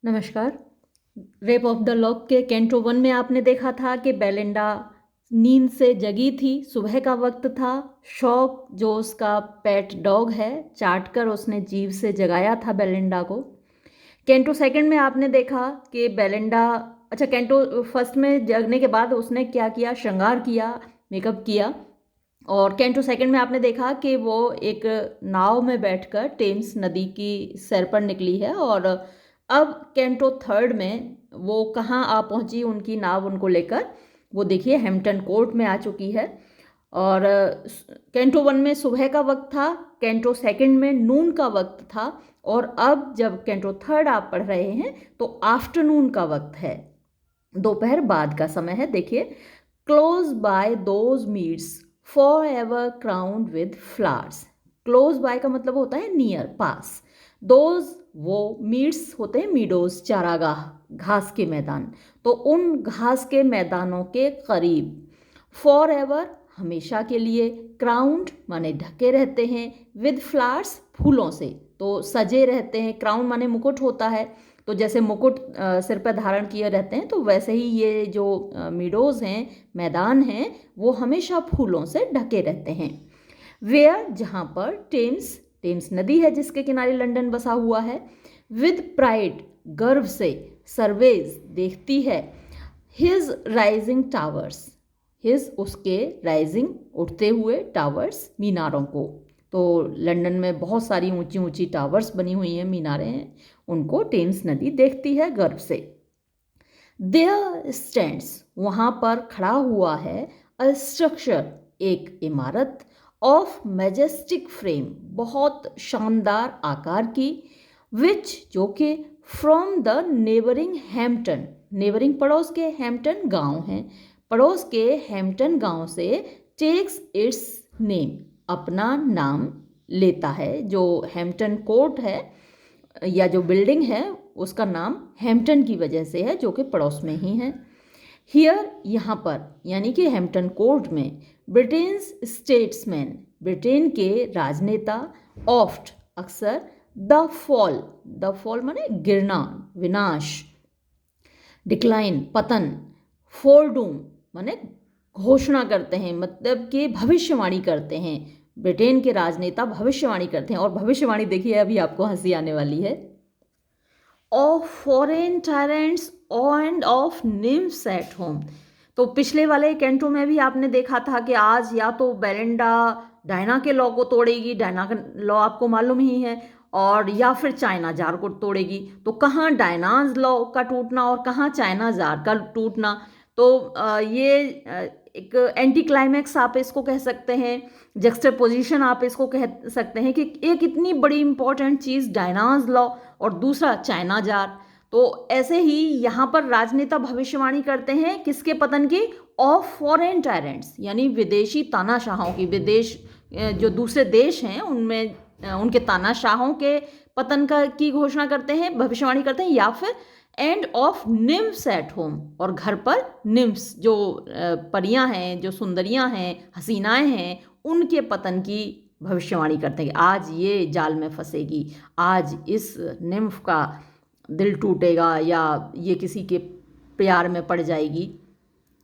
नमस्कार। Rape of the lock के canto 1 में आपने देखा था कि बेलिंडा नींद से जगी थी, सुबह का वक्त था। शॉक जो उसका पेट डॉग है, चाटकर उसने जीभ से जगाया था बेलिंडा को। कैंटो सेकंड में आपने देखा कि बेलिंडा, अच्छा, कैंटो फर्स्ट में जगने के बाद उसने क्या किया, श्रृंगार किया, मेकअप किया। और कैंटो सेकंड में आपने देखा कि वो एक नाव में बैठकर टेम्स नदी की सैर पर निकली है। और अब कैंटो थर्ड में वो कहाँ आ पहुंची, उनकी नाव उनको लेकर, वो देखिए हैम्पटन कोर्ट में आ चुकी है। और कैंटो 1 में सुबह का वक्त था, कैंटो सेकंड में नून का वक्त था, और अब जब कैंटो थर्ड आप पढ़ रहे हैं तो आफ्टरनून का वक्त है, दोपहर बाद का समय है। देखिए, close by those meads for ever crowned with flowers. Close by का मतलब होता है नियर, पास। दोज वो मीड्स होते हैं मीडोज, चारागाह, घास के मैदान। तो उन घास के मैदानों के करीब, फॉर एवर हमेशा के लिए, क्राउंड माने ढके रहते हैं, विद फ्लावर्स फूलों से, तो सजे रहते हैं। क्राउन माने मुकुट होता है, तो जैसे मुकुट सिर पर धारण किए रहते हैं, तो वैसे ही ये जो मीडोज हैं, मैदान हैं, वो हमेशा फूलों से ढके रहते हैं। वेयर जहाँ पर टेम्स, टेम्स नदी है जिसके किनारे लंदन बसा हुआ है, विद प्राइड गर्व से, सर्वेज देखती है, हिज राइजिंग टावर्स, हिज उसके राइजिंग उठते हुए, टावर्स मीनारों को। तो लंदन में बहुत सारी ऊंची ऊंची टावर्स बनी हुई हैं, मीनारें हैं, उनको टेम्स नदी देखती है गर्व से। देयर स्टैंड्स वहाँ पर खड़ा हुआ है, अ स्ट्रक्चर एक इमारत, ऑफ मैजेस्टिक फ्रेम बहुत शानदार आकार की, विच जो कि from the neighbouring Hampton, neighbouring पड़ोस के हैम्पटन गांव हैं, पड़ोस के हैम्पटन गांव से, टेक्स इट्स नेम अपना नाम लेता है। जो हैम्पटन कोर्ट है या जो बिल्डिंग है उसका नाम हैम्पटन की वजह से है, जो कि पड़ोस में ही है। हियर यहाँ पर, यानी कि हैम्पटन कोर्ट में, ब्रिटेन्स स्टेट्समैन ब्रिटेन के राजनेता, ऑफ्ट अक्सर, द फॉल, द फॉल माने गिरना, विनाश, डिक्लाइन पतन, फोरडूम माने घोषणा करते हैं, मतलब कि भविष्यवाणी करते हैं। ब्रिटेन के राजनेता भविष्यवाणी करते हैं, और भविष्यवाणी देखिए अभी आपको हंसी आने वाली है। Of foreign tyrants end of निम्फ्स at home. तो पिछले वाले कैंटो में भी आपने देखा था कि आज या तो बेलिंडा डायना के लॉ को तोड़ेगी, डायना का लॉ आपको मालूम ही है, और या फिर चाइना जार को तोड़ेगी। तो कहाँ डायनाज लॉ का टूटना और कहाँ चाइना जार का टूटना। तो ये एक एंटी क्लाइमैक्स आप इसको कह सकते हैं, जक्सटापोजिशन आप इसको कह सकते हैं, कि एक इतनी बड़ी इंपॉर्टेंट चीज़ डायनाज लॉ और दूसरा चाइना जार। तो ऐसे ही यहाँ पर राजनेता भविष्यवाणी करते हैं किसके पतन की, ऑफ फॉरेन टायरेंट्स, यानी विदेशी तानाशाहों की, विदेश जो दूसरे देश हैं उनमें उनके तानाशाहों के पतन का की घोषणा करते हैं, भविष्यवाणी करते हैं। या फिर एंड ऑफ निम्फ्स एट होम, और घर पर निम्फ्स जो परियां हैं, जो सुंदरियां हैं, हसीनाएं हैं, उनके पतन की भविष्यवाणी करते हैं कि आज ये जाल में फंसेगी, आज इस निम्फ का दिल टूटेगा, या ये किसी के प्यार में पड़ जाएगी।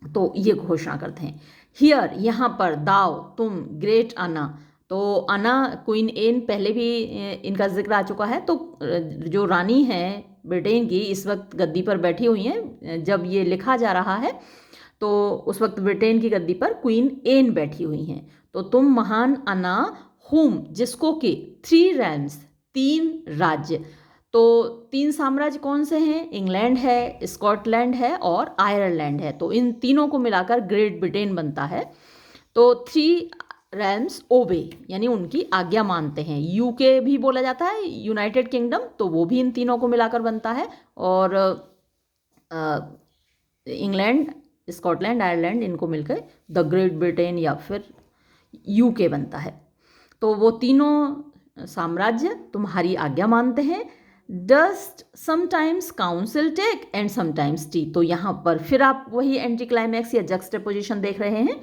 तो ये घोषणा करते हैं। हियर यहाँ पर, दाव तुम, ग्रेट आना। तो आना क्वीन एन, पहले भी इनका जिक्र आ चुका है। तो जो रानी है ब्रिटेन की, इस वक्त गद्दी पर बैठी हुई हैं, जब ये लिखा जा रहा है तो उस वक्त ब्रिटेन की गद्दी पर क्वीन एन बैठी हुई हैं। तो तुम महान आना, हुम जिसको कि, 3 रैम्स 3 राज्य। तो 3 साम्राज्य कौन से हैं, इंग्लैंड है, स्कॉटलैंड है और आयरलैंड है। तो इन तीनों को मिलाकर ग्रेट ब्रिटेन बनता है। तो 3 रैम्स ओबे, यानी उनकी आज्ञा मानते हैं। यूके भी बोला जाता है, यूनाइटेड किंगडम, तो वो भी इन तीनों को मिलाकर बनता है। और इंग्लैंड, स्कॉटलैंड, आयरलैंड, इनको मिलकर द ग्रेट ब्रिटेन या फिर यूके बनता है। तो वो तीनों साम्राज्य तुम्हारी आज्ञा मानते हैं। Dost sometimes counsel take and sometimes tea. तो यहाँ पर फिर आप वही एंटी क्लाइमैक्स या जक्सटापोजिशन देख रहे हैं।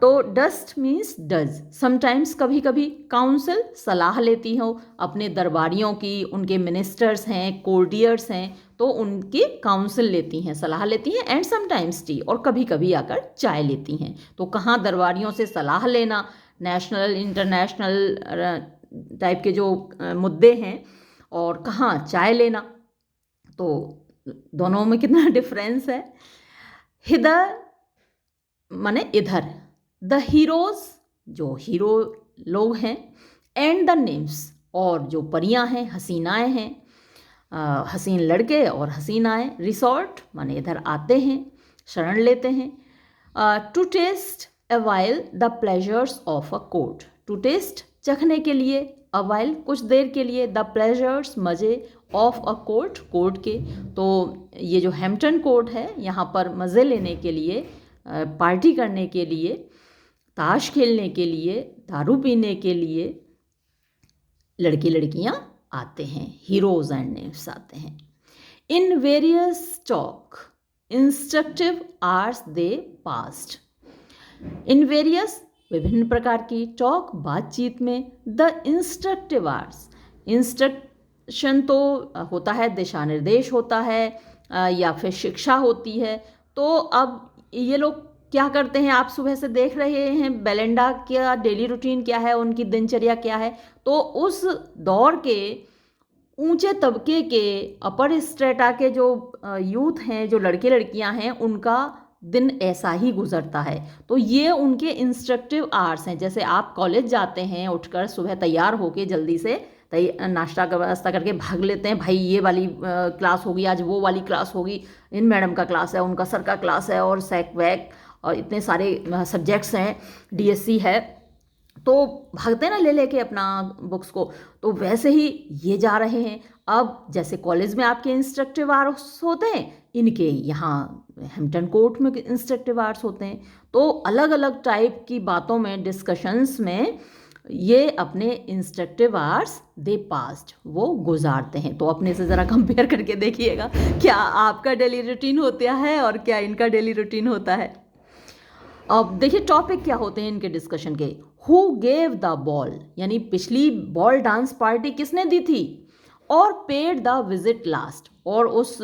तो डस्ट मीन्स डज। समटाइम्स, कभी कभी, काउंसिल सलाह लेती हो अपने दरबारियों की, उनके मिनिस्टर्स हैं, कोर्टियर्स हैं, तो उनकी काउंसिल लेती हैं, सलाह लेती हैं। एंड समटाइम्स टी, और कभी कभी आकर चाय लेती हैं। तो कहाँ दरबारियों से सलाह लेना, नेशनल इंटरनेशनल टाइप के जो मुद्दे हैं, और कहाँ चाय लेना, तो दोनों में कितना डिफरेंस है। हिदर माने इधर, द हीरोज जो हीरो लोग हैं, एंड द निम्स और जो परियां हैं, हसीनाएं हैं, हसीन लड़के और हसीनाएं। रिसोर्ट माने इधर आते हैं, शरण लेते हैं। To taste avail the pleasures of a court, to taste चखने के लिए, अवाइल कुछ देर के लिए, द प्लेजर्स मज़े, ऑफ अ कोर्ट कोर्ट के। तो ये जो हैम्पटन कोर्ट है, यहाँ पर मज़े लेने के लिए, पार्टी करने के लिए, ताश खेलने के लिए, दारू पीने के लिए लड़के लड़कियां आते हैं, हीरोज एंड नेम्स आते हैं। In various talk instructive hours they past, in various विभिन्न प्रकार की, टॉक बातचीत में, द इंस्ट्रक्टिव आवर्स, इंस्ट्रक्शन तो होता है, दिशा निर्देश होता है, या फिर शिक्षा होती है। तो अब ये लोग क्या करते हैं, आप सुबह से देख रहे हैं बेलेंडा का डेली रूटीन क्या है, उनकी दिनचर्या क्या है। तो उस दौर के ऊंचे तबके के, अपर स्ट्रेटा के जो यूथ हैं, जो लड़के लड़कियां हैं, उनका दिन ऐसा ही गुजरता है। तो ये उनके इंस्ट्रक्टिव आवर्स हैं। जैसे आप कॉलेज जाते हैं, उठकर सुबह तैयार होके जल्दी से नाश्ता का व्यवस्था करके भाग लेते हैं, भाई ये वाली क्लास होगी, आज वो वाली क्लास होगी, इन मैडम का क्लास है, उनका सर का क्लास है, और सैक वैक और इतने सारे सब्जेक्ट्स हैं, डीएससी है, तो भागते ना ले लेके अपना बुक्स को। तो वैसे ही ये जा रहे हैं। अब जैसे कॉलेज में आपके इंस्ट्रक्टिव आवर्स होते हैं, इनके यहाँ हैम्पटन कोर्ट में इंस्ट्रक्टिव आवर्स होते हैं। तो अलग अलग टाइप की बातों में, डिस्कशंस में ये अपने इंस्ट्रक्टिव आवर्स दे पास्ट, वो गुजारते हैं। तो अपने से ज़रा कंपेयर करके देखिएगा, क्या आपका डेली रूटीन होता है और क्या इनका डेली रूटीन होता है। अब देखिए टॉपिक क्या होते हैं इनके डिस्कशन के। हु गेव द बॉल, यानी पिछली बॉल डांस पार्टी किसने दी थी, और पेड द विजिट लास्ट, और उस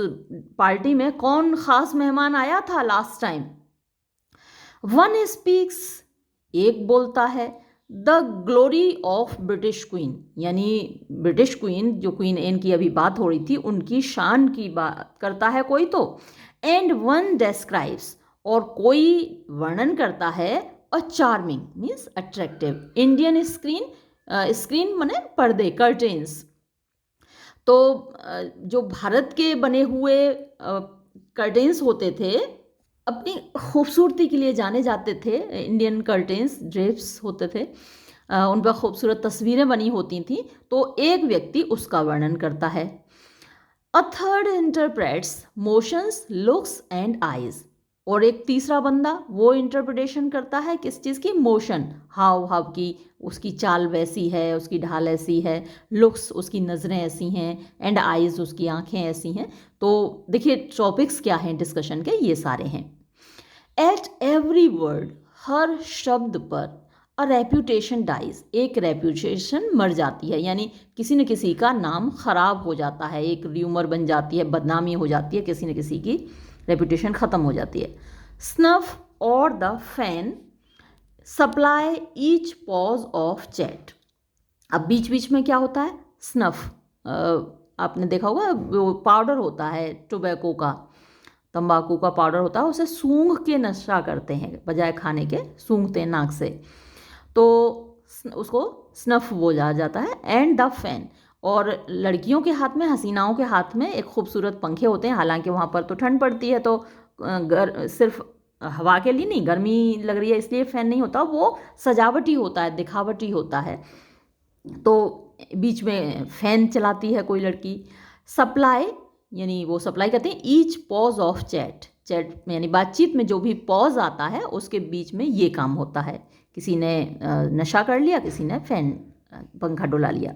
पार्टी में कौन खास मेहमान आया था लास्ट टाइम। वन स्पीक्स, एक बोलता है, the glory of British queen, यानी ब्रिटिश क्वीन, जो क्वीन एन की अभी बात हो रही थी, उनकी शान की बात करता है कोई तो। एंड वन डेस्क्राइब्स, और कोई वर्णन करता है, a charming means attractive Indian screen, screen माने पर्दे, कर्टेन्स। तो जो भारत के बने हुए कर्टेन्स होते थे, अपनी खूबसूरती के लिए जाने जाते थे। इंडियन कर्टेन्स, ड्रेप्स होते थे, उन पर खूबसूरत तस्वीरें बनी होती थी। तो एक व्यक्ति उसका वर्णन करता है। A third interprets motions, looks and eyes, और एक तीसरा बंदा वो इंटरप्रिटेशन करता है किस चीज़ की, मोशन, हाव भाव की, उसकी चाल वैसी है, उसकी ढाल ऐसी है, लुक्स उसकी नज़रें ऐसी हैं, एंड आइज उसकी आंखें ऐसी हैं। तो देखिए टॉपिक्स क्या हैं डिस्कशन के, ये सारे हैं। एट एवरी वर्ड, हर शब्द पर, अ रेप्यूटेशन डाइज, एक रेप्यूटेशन मर जाती है, यानी किसी न किसी का नाम खराब हो जाता है, एक र्यूमर बन जाती है, बदनामी हो जाती है, किसी न किसी की रेप्यूटेशन ख़त्म हो जाती है। स्नफ और the fan supply each pause of chat, अब बीच बीच में क्या होता है, स्नफ, आपने देखा होगा वो पाउडर होता है टोबैको का, तंबाकू का पाउडर होता है, उसे सूंघ के नशा करते हैं, बजाय खाने के सूंघते हैं नाक से, तो उसको स्नफ बोला जाता है। एंड द फैन, और लड़कियों के हाथ में, हसीनाओं के हाथ में एक खूबसूरत पंखे होते हैं, हालांकि वहाँ पर तो ठंड पड़ती है, तो सिर्फ हवा के लिए नहीं, गर्मी लग रही है इसलिए फ़ैन नहीं होता, वो सजावटी होता है, दिखावटी होता है। तो बीच में फ़ैन चलाती है कोई लड़की। सप्लाई, यानी वो सप्लाई करते हैं each pause of chat, chat में यानी बातचीत में जो भी पॉज आता है उसके बीच में ये काम होता है, किसी ने नशा कर लिया, किसी ने फ़ैन पंखा डुला लिया।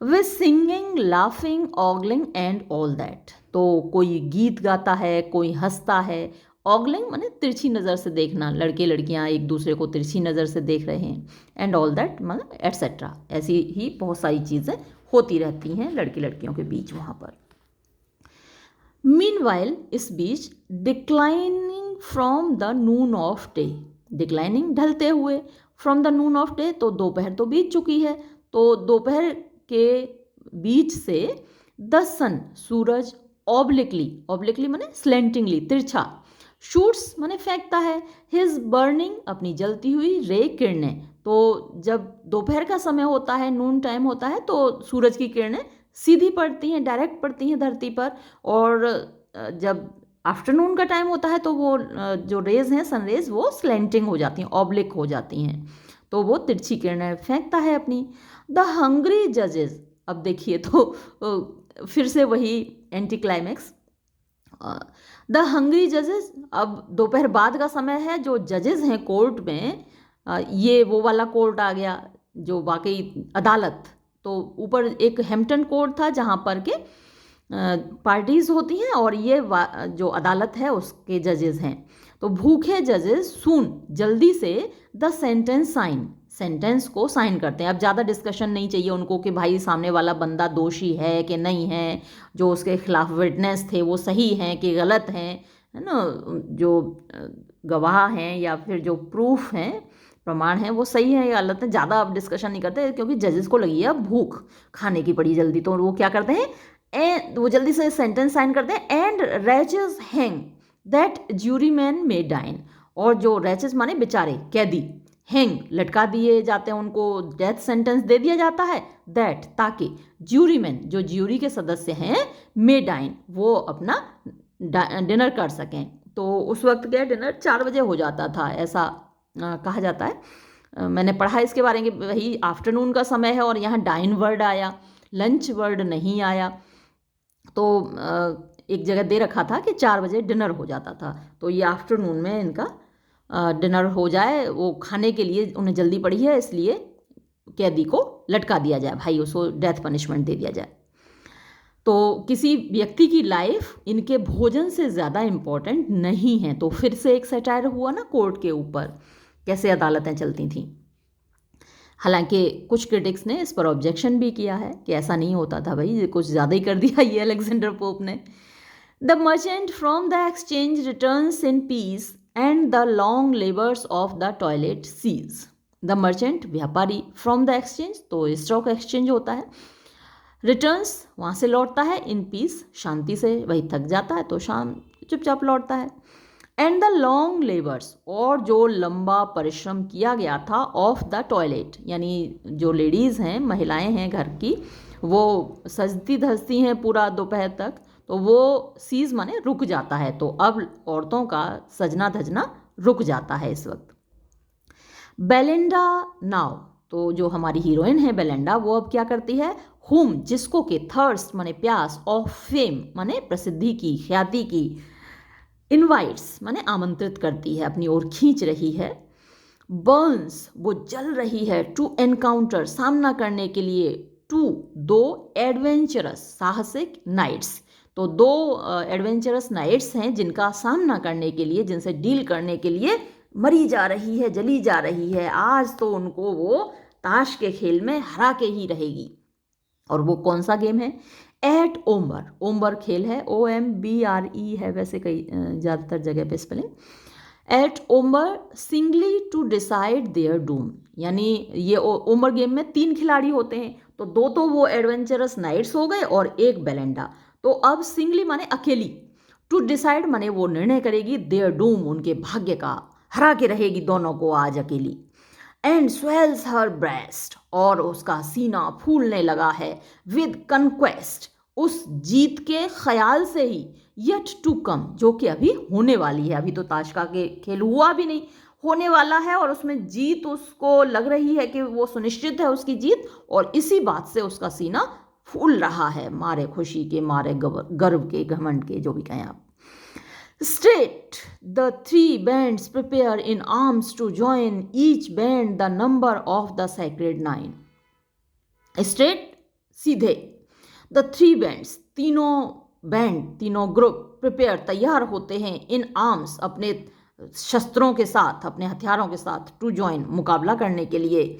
With singing, laughing, ogling and all that, तो कोई गीत गाता है, कोई हंसता है, ऑगलिंग माने तिरछी नज़र से देखना, लड़के लड़कियां एक दूसरे को तिरछी नज़र से देख रहे हैं, एंड ऑल दैट माने एट्सेट्रा। ऐसी ही बहुत सारी चीज़ें होती रहती हैं लड़के लड़कियों के बीच वहाँ पर। मीनवाइल इस बीच declining from the noon of day, declining ढलते हुए, from the noon of day तो दोपहर तो बीत चुकी है, तो दोपहर के बीच से द सन सूरज ऑब्लिकली, ऑब्लिकली माने स्लेंटिंगली तिरछा, शूट्स माने फेंकता है, हिज बर्निंग अपनी जलती हुई रे किरणें। तो जब दोपहर का समय होता है, नून टाइम होता है, तो सूरज की किरणें सीधी पड़ती हैं, डायरेक्ट पड़ती हैं धरती पर, और जब आफ्टरनून का टाइम होता है तो वो जो रेज हैं सनरेज वो स्लेंटिंग हो जाती हैं, ऑब्लिक हो जाती हैं, तो वो तिरछी किरणें फेंकता है अपनी। द हंग्री जजेस, अब देखिए तो फिर से वही एंटी क्लाइमैक्स, द हंग्री जजेस, अब दोपहर बाद का समय है, जो जजेस हैं कोर्ट में, ये वो वाला कोर्ट आ गया जो वाकई अदालत, तो ऊपर एक हैम्पटन कोर्ट था जहाँ पर के पार्टीज होती हैं, और ये जो अदालत है उसके जजेस हैं। तो भूखे जजेस सून जल्दी से द सेंटेंस साइन, सेंटेंस को साइन करते हैं। अब ज़्यादा डिस्कशन नहीं चाहिए उनको कि भाई सामने वाला बंदा दोषी है कि नहीं है, जो उसके खिलाफ विटनेस थे वो सही हैं कि गलत हैं, है ना, जो गवाह हैं या फिर जो प्रूफ हैं, प्रमाण हैं, वो सही है या गलत है, ज़्यादा अब डिस्कशन नहीं करते, क्योंकि जजेस को लगी है भूख खाने की बड़ी जल्दी, तो वो क्या करते हैं, वो जल्दी से सेंटेंस साइन करते हैं, and wretches hang that jurymen may dine, और जो रैचेस माने बेचारे कैदी, हैंग लटका दिए जाते हैं, उनको डेथ सेंटेंस दे दिया जाता है, दैट ताकि ज्यूरी मैन जो ज्यूरी के सदस्य हैं मे डाइन वो अपना डिनर कर सकें। तो उस वक्त क्या डिनर 4 बजे हो जाता था, ऐसा कहा जाता है। मैंने पढ़ा इसके बारे में, वही आफ्टरनून का समय है और यहाँ डाइन वर्ड आया, लंच वर्ड नहीं आया, तो एक जगह दे रखा था कि 4 बजे डिनर हो जाता था, तो ये आफ्टरनून में इनका डिनर हो जाए, वो खाने के लिए उन्हें जल्दी पड़ी है, इसलिए कैदी को लटका दिया जाए, भाई उसको डेथ पनिशमेंट दे दिया जाए। तो किसी व्यक्ति की लाइफ इनके भोजन से ज़्यादा इम्पोर्टेंट नहीं है। तो फिर से एक सटायर हुआ ना कोर्ट के ऊपर, कैसे अदालतें चलती थीं। हालांकि कुछ क्रिटिक्स ने इस पर ऑब्जेक्शन भी किया है कि ऐसा नहीं होता था भाई, कुछ ज़्यादा ही कर दिया ये अलेक्जेंडर पोप ने। The merchant from the exchange returns in peace and the long labours of the toilet cease. The merchant व्यापारी, फ्रॉम द एक्सचेंज तो स्टॉक एक्सचेंज होता है, रिटर्न्स वहाँ से लौटता है, इन पीस शांति से, वही थक जाता है तो शाम चुपचाप लौटता है, एंड द लॉन्ग लेबर्स और जो लंबा परिश्रम किया गया था, ऑफ द टॉयलेट यानी जो लेडीज़ हैं, महिलाएं हैं घर की, वो सजती धजती हैं पूरा दोपहर तक, तो वो सीज माने रुक जाता है। तो अब औरतों का सजना धजना रुक जाता है इस वक्त। बेलिंडा नाउ, तो जो हमारी हीरोइन है बेलिंडा, वो अब क्या करती है, हुम जिसको के थर्स्ट माने प्यास, ऑफ फेम माने प्रसिद्धि की, ख्याति की, इनवाइट्स माने आमंत्रित करती है, अपनी ओर खींच रही है, बर्न्स वो जल रही है, टू एनकाउंटर सामना करने के लिए, टू दो एडवेंचरस साहसिक नाइट्स, तो 2 एडवेंचरस नाइट्स हैं जिनका सामना करने के लिए, जिनसे डील करने के लिए मरी जा रही है, जली जा रही है, आज तो उनको वो ताश के खेल में हरा के ही रहेगी। और वो कौन सा गेम है, एट ओम्बर, ओम्बर खेल है, OMBRE है वैसे कई ज़्यादातर जगह पे spelling, at ombre singly to decide their doom, यानी ये ओम्बर गेम में 3 खिलाड़ी होते हैं, तो 2 तो वो एडवेंचरस नाइट्स हो गए और एक बेलेंडा, तो अब सिंगली माने अकेली, टू डिसाइड माने वो निर्णय करेगी, देयर डूम उनके भाग्य का, हरा के रहेगी दोनों को आज अकेली, एंड स्वेल्स हर ब्रेस्ट और उसका सीना फूलने लगा है, विद कन्क्वेस्ट उस जीत के ख्याल से ही, येट टू कम जो कि अभी होने वाली है, अभी तो ताश का खेल हुआ भी नहीं, होने वाला है, और उसमें जीत उसको लग रही है कि वो सुनिश्चित है उसकी जीत, और इसी बात से उसका सीना फूल रहा है, मारे खुशी के, मारे गर्व के, घमंड के, जो भी कहें आप। Straight the 3 bands prepare in arms to join each band the number of the sacred 9. Straight सीधे, the 3 bands तीनों बैंड, तीनों ग्रुप प्रिपेयर, तैयार होते हैं, इन आर्म्स, अपने शस्त्रों के साथ, अपने हथियारों के साथ, टू जॉइन, मुकाबला करने के लिए।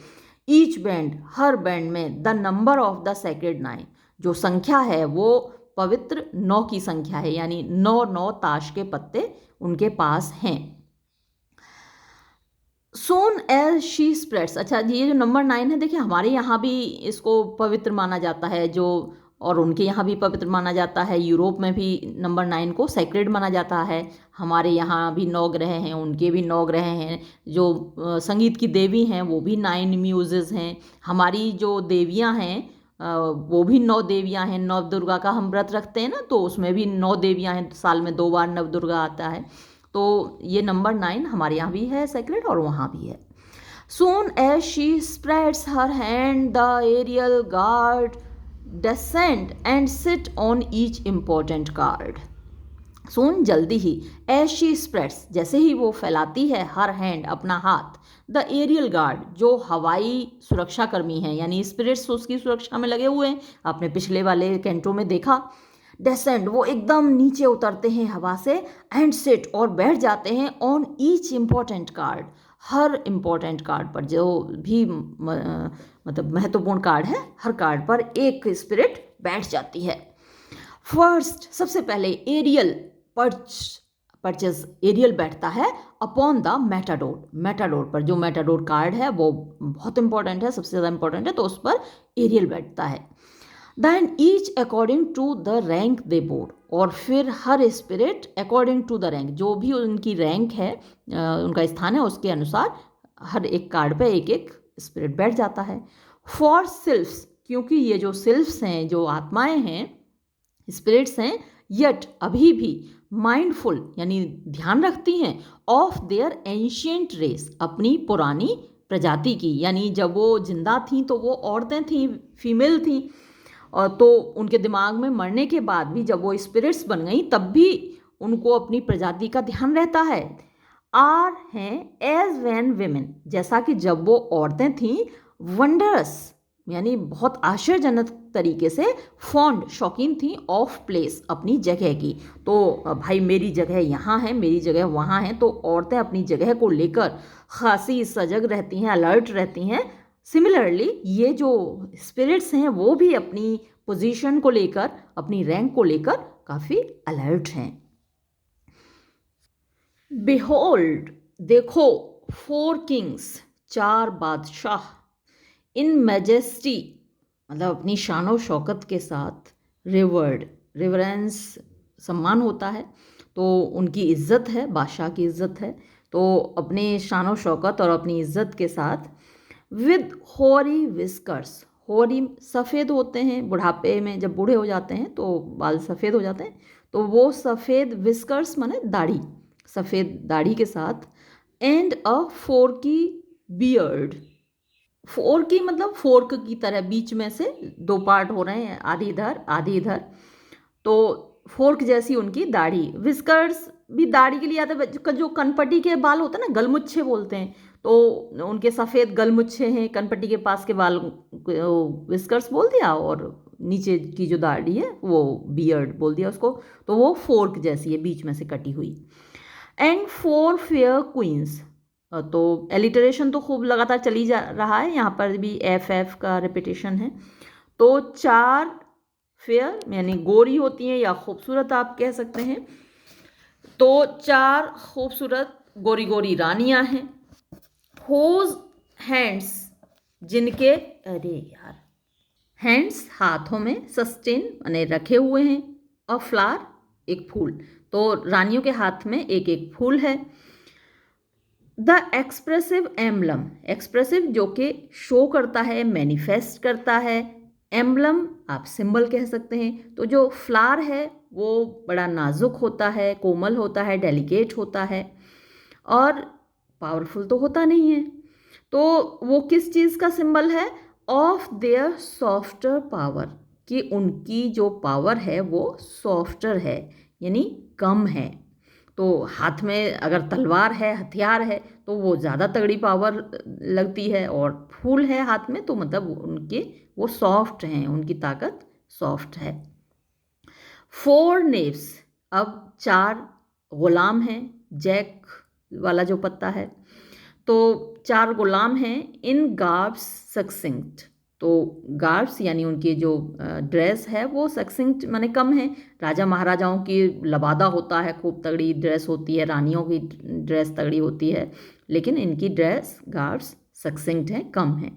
ईच बैंड, हर बैंड में, the number of the sacred 9, जो संख्या है वो पवित्र 9 की संख्या है, यानी 9 ताश के पत्ते उनके पास हैं। सोन एज शी स्प्रेड्स, अच्छा ये जो नंबर 9 है, देखिए हमारे यहाँ भी इसको पवित्र माना जाता है, जो और उनके यहाँ भी पवित्र माना जाता है। यूरोप में भी नंबर 9 को सैक्रेड माना जाता है। हमारे यहाँ भी 9 ग्रह हैं, उनके भी 9 ग्रह हैं। जो संगीत की देवी हैं वो भी 9 म्यूजेस हैं। हमारी जो देवियाँ हैं वो भी 9 देवियाँ हैं। नव दुर्गा का हम व्रत रखते हैं ना, तो उसमें भी 9 देवियाँ हैं, साल में 2 बार नव दुर्गा आता है। तो ये नंबर 9 हमारे यहाँ भी है सेक्रेड और वहाँ भी है। Soon as she spreads her hand, the aerial guard descend and sit on each important card. Soon, जल्दी ही, as she spreads, जैसे ही वो फैलाती है, her hand, अपना हाथ, the aerial guard, जो हवाई सुरक्षा कर्मी हैं, यानी स्पिरिट्स उसकी सुरक्षा में लगे हुए हैं, आपने पिछले वाले कैंटो में देखा। डेसेंड, वो एकदम नीचे उतरते हैं हवा से, एंड सिट, और बैठ जाते हैं, on each important card, her important card पर, जो भी मतलब महत्वपूर्ण कार्ड है, हर कार्ड पर एक स्पिरिट बैठ जाती है। फर्स्ट, सबसे पहले एरियल परचेज, एरियल बैठता है अपॉन द मेटाडोर, मेटाडोर पर, जो मेटाडोर कार्ड है वो बहुत इंपॉर्टेंट है, सबसे ज़्यादा इंपॉर्टेंट है, तो उस पर एरियल बैठता है। Then each according to the rank they bore, और फिर हर spirit according to the rank, जो भी उनकी रैंक है, उनका स्थान है, उसके अनुसार हर एक कार्ड पे एक एक स्पिरिट बैठ जाता है। फॉर सिल्फ्स, क्योंकि ये जो सिल्फ्स हैं, जो आत्माएं हैं, स्पिरिट्स हैं, यट, अभी भी, माइंडफुल, यानी ध्यान रखती हैं, ऑफ देयर एंशियंट रेस, अपनी पुरानी प्रजाति की, यानी जब वो जिंदा थीं तो वो औरतें थीं, फीमेल थीं, और तो उनके दिमाग में मरने के बाद भी जब वो स्पिरिट्स बन गई तब भी उनको अपनी प्रजाति का ध्यान रहता है। आर हैं एज वैन वेमेन, जैसा कि जब वो औरतें थीं, वंडरस, यानी बहुत आश्चर्यजनक तरीके से, फॉन्ड, शौकीन थी, ऑफ प्लेस, अपनी जगह की। तो भाई मेरी जगह यहाँ है, मेरी जगह वहाँ है, तो औरतें अपनी जगह को लेकर खासी सजग रहती हैं, अलर्ट रहती हैं। सिमिलरली ये जो स्पिरिट्स हैं वो भी अपनी पोजीशन को लेकर, अपनी रैंक को लेकर काफ़ी अलर्ट हैं। बिहोल्ड, देखो, 4 किंग्स, 4 बादशाह, इन मैजेस्टी, मतलब अपनी शानो शौकत के साथ, रिवर्ड, रिवरेंस, सम्मान होता है, तो उनकी इज़्ज़त है, बादशाह की इज़्ज़त है, तो अपने शानो शौकत और अपनी इज़्ज़त के साथ, विद होरी विस्कर्स, होरी सफ़ेद होते हैं, बुढ़ापे में जब बूढ़े हो जाते हैं तो बाल सफ़ेद हो जाते हैं, तो वो सफ़ेद, विस्कर्स माने दाढ़ी, सफ़ेद दाढ़ी के साथ, and a Forky beard, Forky मतलब फोर्क की तरह, बीच में से 2 पार्ट हो रहे हैं, आधी इधर आधी इधर, तो फोर्क जैसी उनकी दाढ़ी। विस्कर्स भी दाढ़ी के लिए आता है, जो कनपट्टी के बाल होते हैं ना, गलमुच्छे बोलते हैं, तो उनके सफ़ेद गलमुच्छे हैं, कनपट्टी के पास के बाल विस्कर्स बोल दिया, और नीचे की जो दाढ़ी है वो बियर्ड बोल दिया उसको, तो वो फोर्क जैसी है, बीच में से कटी हुई। एंड 4 फेयर क्वींस, तो एलिटरेशन तो खूब लगातार चली जा रहा है, यहाँ पर भी एफ का रिपीटेशन है, तो 4 फेयर यानी गोरी होती हैं, या खूबसूरत आप कह सकते हैं, तो 4 खूबसूरत गोरी गोरी रानियां हैं। होज हैंड्स, जिनके, अरे यार, हैंड्स हाथों में, सस्टेन माने रखे हुए हैं, अ फ्लावर, एक फूल, तो रानियों के हाथ में एक एक फूल है। द एक्सप्रेसिव एम्बलम, एक्सप्रेसिव जो कि शो करता है, मैनिफेस्ट करता है, एम्बलम आप सिंबल कह सकते हैं, तो जो फ्लावर है वो बड़ा नाजुक होता है, कोमल होता है, डेलिकेट होता है, और पावरफुल तो होता नहीं है, तो वो किस चीज़ का सिंबल है, ऑफ देयर सॉफ्टर पावर, कि उनकी जो पावर है वो सॉफ्टर है, यानी कम है। तो हाथ में अगर तलवार है, हथियार है, तो वो ज़्यादा तगड़ी पावर लगती है, और फूल है हाथ में तो मतलब उनके वो सॉफ्ट हैं, उनकी ताकत सॉफ्ट है। 4 knaves, अब 4 गुलाम हैं, जैक वाला जो पत्ता है, तो 4 गुलाम हैं इन गार्ब्स सक्सिंक्ट। तो गार्ब्स यानी उनकी जो ड्रेस है वो सक्सिंक्ट माने कम है। राजा महाराजाओं की लबादा होता है, खूब तगड़ी ड्रेस होती है, रानियों की ड्रेस तगड़ी होती है, लेकिन इनकी ड्रेस गार्ब्स सक्सिंक्ट है, कम है।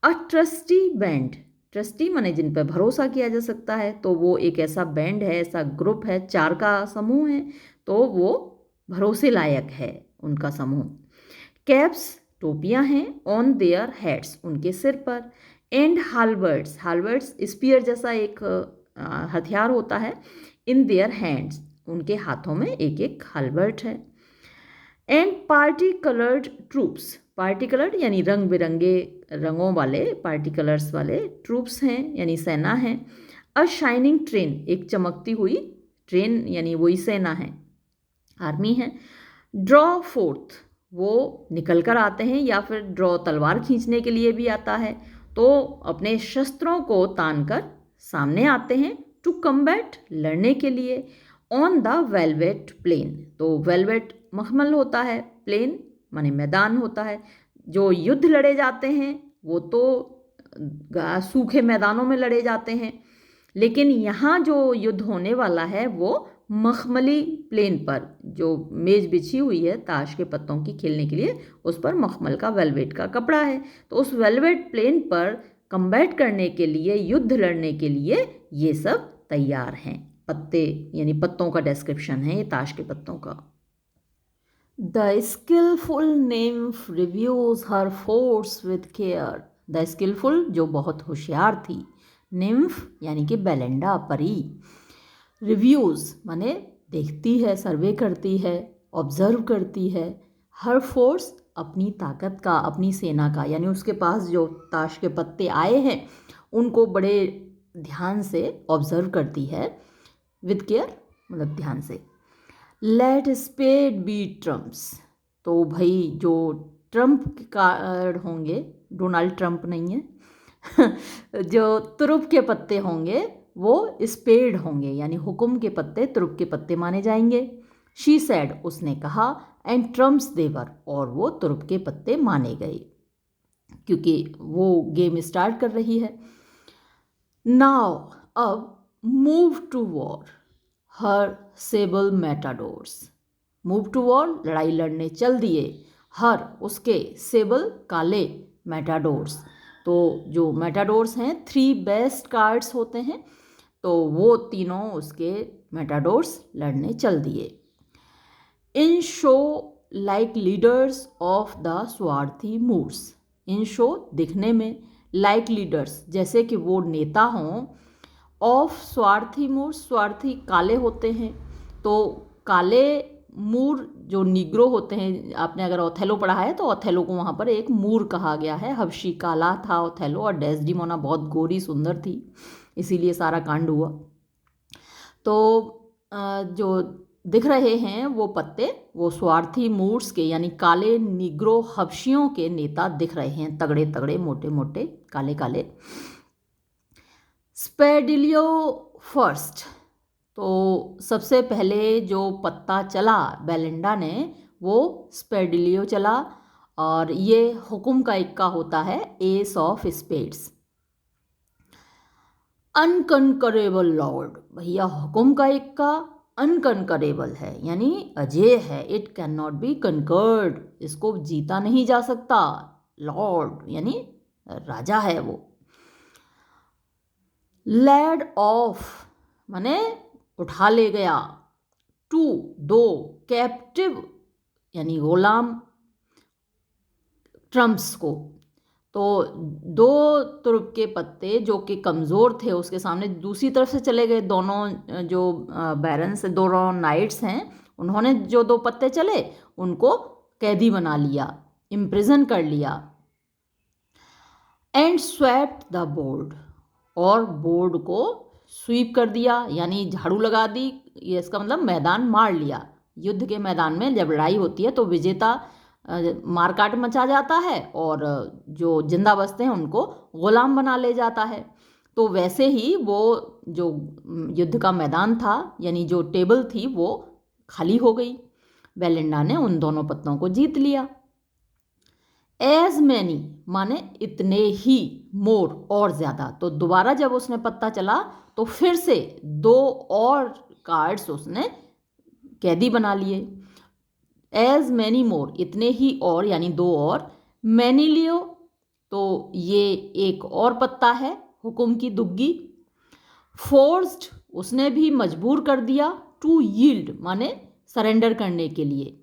अ ट्रस्टी बैंड, ट्रस्टी माने जिन पर भरोसा किया जा सकता है, तो वो एक ऐसा बैंड है, ऐसा ग्रुप है, 4 का समूह है, तो वो भरोसे लायक है उनका समूह। कैप्स, टोपियां हैं, ऑन देयर हेड्स, उनके सिर पर। एंड हालबर्ड्स, हालबर्ड्स स्पीयर जैसा एक हथियार होता है, इन देयर हैंड्स, उनके हाथों में एक एक हालबर्ड है। And party coloured troops, party coloured यानी रंग बिरंगे रंगों वाले, पार्टी कलर्स वाले ट्रूप्स हैं यानी सेना है। अ शाइनिंग ट्रेन, एक चमकती हुई ट्रेन यानी वही सेना है, आर्मी है। ड्रॉ फोर्थ, वो निकल कर आते हैं, या फिर ड्रॉ तलवार खींचने के लिए भी आता है, तो अपने शस्त्रों को तान कर सामने आते हैं। टू कम्बैट, लड़ने के लिए। ऑन द वेलवेट प्लेन, तो वेलवेट मखमल होता है, प्लेन माने मैदान होता है। जो युद्ध लड़े जाते हैं वो तो सूखे मैदानों में लड़े जाते हैं, लेकिन यहाँ जो युद्ध होने वाला है वो मखमली प्लेन पर, जो मेज बिछी हुई है ताश के पत्तों की खेलने के लिए, उस पर मखमल का वेलवेट का कपड़ा है, तो उस वेलवेट प्लेन पर कम्बैट करने के लिए, युद्ध लड़ने के लिए ये सब तैयार हैं। पत्ते यानी पत्तों का डिस्क्रिप्शन है ये ताश के पत्तों का। The skilful nymph reviews her force with care, the skilful जो बहुत होशियार थी, निम्फ यानी कि बेलेंडा परी, रिव्यूज़ माने देखती है, सर्वे करती है, ऑब्जर्व करती है, हर फोर्स अपनी ताकत का, अपनी सेना का, यानी उसके पास जो ताश के पत्ते आए हैं उनको बड़े ध्यान से ऑब्जर्व करती है, विद केयर मतलब ध्यान से। लेट स्पेड बी ट्रम्प्स, तो भाई जो ट्रम्प के कार्ड होंगे, डोनाल्ड ट्रम्प नहीं है जो तुरुप के पत्ते होंगे वो स्पेड होंगे, यानी हुक्म के पत्ते तुरुप के पत्ते माने जाएंगे। शी सैड, उसने कहा, एंड ट्रम्प्स देवर, और वो तुरुप के पत्ते माने गए क्योंकि वो गेम स्टार्ट कर रही है। नाउ, अब move to war her sable matadors, move to war लड़ाई लड़ने चल दिए, हर उसके सेबल काले मैटाडोर्स, तो जो मैटाडोर्स हैं 3 बेस्ट कार्ड्स होते हैं, तो वो तीनों उसके मैटाडोर्स लड़ने चल दिए। In show like leaders of the swarthy Moors, in show दिखने में, लाइक लीडर्स जैसे कि वो नेता हों, ऑफ स्वार्थी मूर्स, स्वार्थी काले होते हैं, तो काले मूर जो निग्रो होते हैं, आपने अगर ओथेलो पढ़ा है तो ओथेलो को वहाँ पर एक मूर कहा गया है। हबशी काला था ओथेलो और डेस्डिमोना बहुत गोरी सुंदर थी, इसीलिए सारा कांड हुआ। तो जो दिख रहे हैं वो पत्ते, वो स्वार्थी मूर्स के यानी काले निग्रो हबशियों के नेता दिख रहे हैं, तगड़े तगड़े मोटे मोटे काले काले। स्पेडिलियो फर्स्ट, तो सबसे पहले जो पत्ता चला बेलेंडा ने वो स्पेडिलियो चला, और ये हुक्म का इक्का होता है, एस ऑफ स्पेड्स। अनकनकरेबल लॉर्ड, भैया हुक्म का इक्का अनकनकरेबल है यानी अजेय है, it can not be conquered, इसको जीता नहीं जा सकता, लॉर्ड यानी राजा है वो। लेड ऑफ माने उठा ले गया, टू दो, कैप्टिव यानी गुलाम, ट्रम्प्स को, तो 2 तुरुप के पत्ते जो कि कमज़ोर थे उसके सामने दूसरी तरफ से चले गए। दोनों जो बैरन्स, दोनों नाइट्स हैं, उन्होंने जो 2 पत्ते चले उनको कैदी बना लिया, इम्प्रिजन कर लिया। एंड स्वेप्ट द बोर्ड, और बोर्ड को स्वीप कर दिया यानी झाड़ू लगा दी, ये इसका मतलब मैदान मार लिया। युद्ध के मैदान में जब लड़ाई होती है तो विजेता मारकाट मचा जाता है और जो जिंदा बचते हैं उनको गुलाम बना ले जाता है। तो वैसे ही वो जो युद्ध का मैदान था यानी जो टेबल थी वो खाली हो गई। बेलिंडा ने उन दोनों पत्तों को जीत लिया। एज मैनी माने इतने ही, मोर और ज्यादा। तो दोबारा जब उसने पत्ता चला तो फिर से 2 और कार्ड्स उसने कैदी बना लिए। एज मैनी मोर इतने ही और यानी 2 और। मैनी लियो तो ये एक और पत्ता है, हुक्म की दुग्गी। फोर्स्ड उसने भी मजबूर कर दिया। टू यील्ड माने सरेंडर करने के लिए।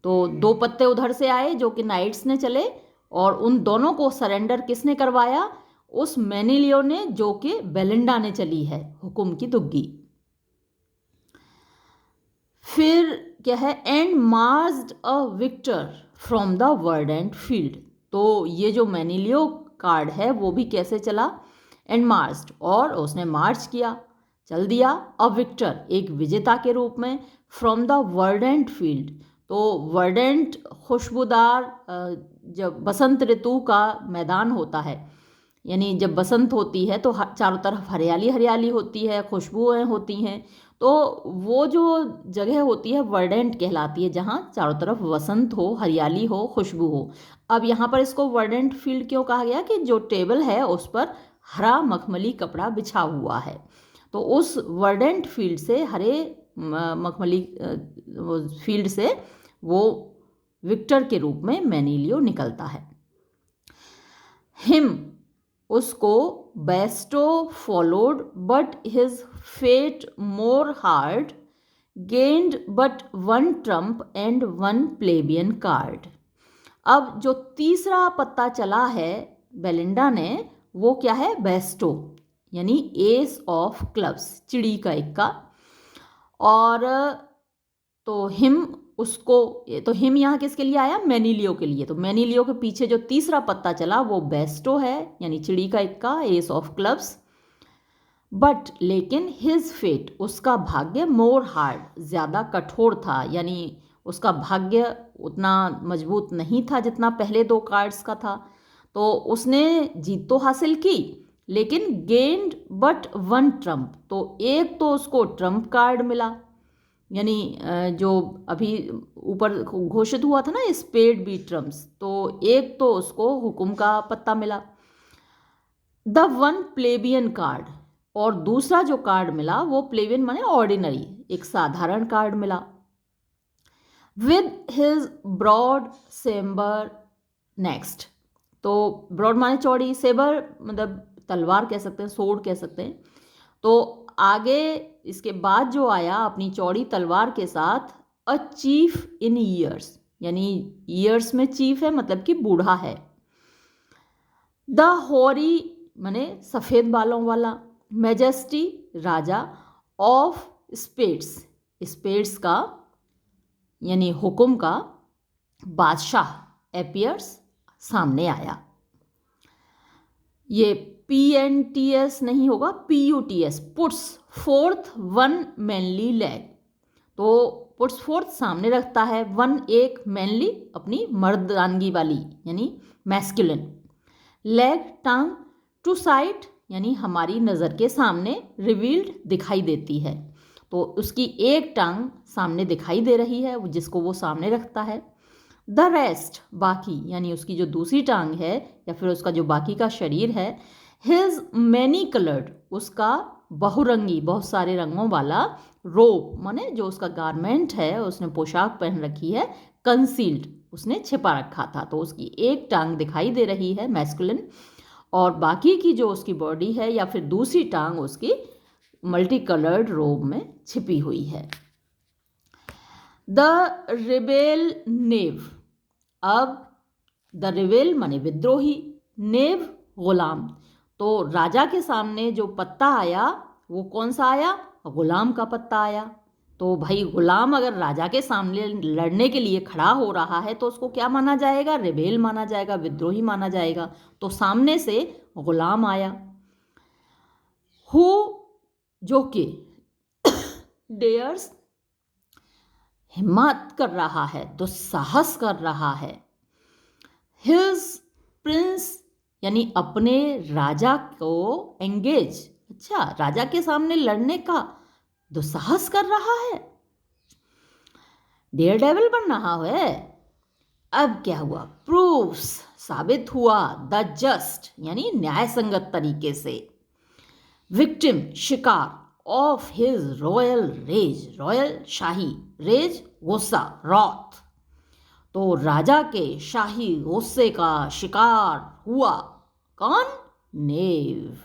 तो 2 पत्ते उधर से आए जो कि नाइट्स ने चले, और उन दोनों को सरेंडर किसने करवाया? उस मैनिलियो ने, जो कि बेलिंडा ने चली है, हुक्म की दुग्गी। फिर क्या है? And marched a victor from the verdant field. तो ये जो मैनिलियो कार्ड है वो भी कैसे चला? एंड मार्च्ड, और उसने मार्च किया, चल दिया, अ विक्टर एक विजेता के रूप में, फ्रॉम द वर्डेंट फील्ड। तो वर्डेंट खुशबूदार, जब बसंत ऋतु का मैदान होता है, यानी जब बसंत होती है तो चारों तरफ हरियाली हरियाली होती है, खुशबुएं होती हैं। तो वो जो जगह होती है वर्डेंट कहलाती है, जहाँ चारों तरफ वसंत हो, हरियाली हो, खुशबू हो। अब यहाँ पर इसको वर्डेंट फील्ड क्यों कहा गया? कि जो टेबल है उस पर हरा मखमली कपड़ा बिछा हुआ है। तो उस वर्डेंट फील्ड से, हरे मखमली फील्ड से वो विक्टर के रूप में मैनिलियो निकलता है। हिम उसको basto followed but his fate more hard, gained but 1 trump and 1 plebeian card. अब जो तीसरा पत्ता चला है बेलिंडा ने, वो क्या है? बेस्टो यानी एस ऑफ क्लब्स, चिड़ी का इक्का। और तो हिम उसको, तो हिम यहाँ किसके लिए आया? मैनिलियो के लिए। तो मैनिलियो के पीछे जो तीसरा पत्ता चला वो बेस्टो है, यानी चिड़ी का इक्का, एस ऑफ क्लब्स। बट लेकिन हिज फेट उसका भाग्य, मोर हार्ड ज़्यादा कठोर था, यानी उसका भाग्य उतना मजबूत नहीं था जितना पहले 2 कार्ड्स का था। तो उसने जीत तो हासिल की, लेकिन गेन्ड बट 1 ट्रम्प। तो एक तो उसको ट्रम्प कार्ड मिला, यानी जो अभी ऊपर घोषित हुआ था ना, स्पेड बी ट्रम्प्स, तो एक तो उसको हुक्म का पत्ता मिला, द 1 प्लेबियन कार्ड। और दूसरा जो कार्ड मिला वो प्लेबियन माने ऑर्डिनरी, एक साधारण कार्ड मिला। With his broad sabre next. तो ब्रॉड माने चौड़ी, सेबर मतलब तलवार कह सकते हैं, सोड कह सकते हैं। तो आगे इसके बाद जो आया अपनी चौड़ी तलवार के साथ, अ चीफ इन ईयर्स, यानी ईयर्स में चीफ है मतलब कि बूढ़ा है। द होरी माने सफ़ेद बालों वाला, majesty Raja, of spades, spades का यानी हुक्म का बादशाह, एपियर्स सामने आया। ये PNTS नहीं होगा, PUTS, puts forth 1 manly leg. तो पुट्स फोर्थ सामने रखता है, 1 एक मैनली अपनी मर्दानगी वाली यानी मैस्कुलिन, लेग टांग, टू साइड यानी हमारी नज़र के सामने, रिवील्ड दिखाई देती है। तो उसकी एक टांग सामने दिखाई दे रही है जिसको वो सामने रखता है। द रेस्ट बाकी, यानी उसकी जो दूसरी टांग है या फिर उसका जो बाकी का शरीर है। हिज मैनी कलर्ड उसका बहुरंगी, बहुत सारे रंगों वाला, रोब माने जो उसका गारमेंट है, उसने पोशाक पहन रखी है, कंसील्ड उसने छिपा रखा था। तो उसकी एक टांग दिखाई दे रही है मैस्कुलिन, और बाकी की जो उसकी बॉडी है या फिर दूसरी टांग उसकी मल्टी कलर्ड रोब में छिपी हुई है। द रिबेल नेव। अब द रिबेल माने विद्रोही, नेव गुलाम। तो राजा के सामने जो पत्ता आया वो कौन सा आया? गुलाम का पत्ता आया। तो भाई गुलाम अगर राजा के सामने लड़ने के लिए खड़ा हो रहा है तो उसको क्या माना जाएगा? रिबेल माना जाएगा, विद्रोही माना जाएगा। तो सामने से गुलाम आया। हु जो कि डेयर्स हिम्मत कर रहा है, दुस्साहस कर रहा है। हिज प्रिंस यानी अपने राजा को एंगेज, अच्छा राजा के सामने लड़ने का दुस्साहस कर रहा है, डेयर डेविल बन रहा है। अब क्या हुआ, प्रूफ्स साबित हुआ, द जस्ट यानी न्याय संगत तरीके से, विक्टिम शिकार of his royal rage, royal शाही रेज गुस्सा रॉथ, तो राजा के शाही गुस्से का शिकार हुआ कौन, नेव।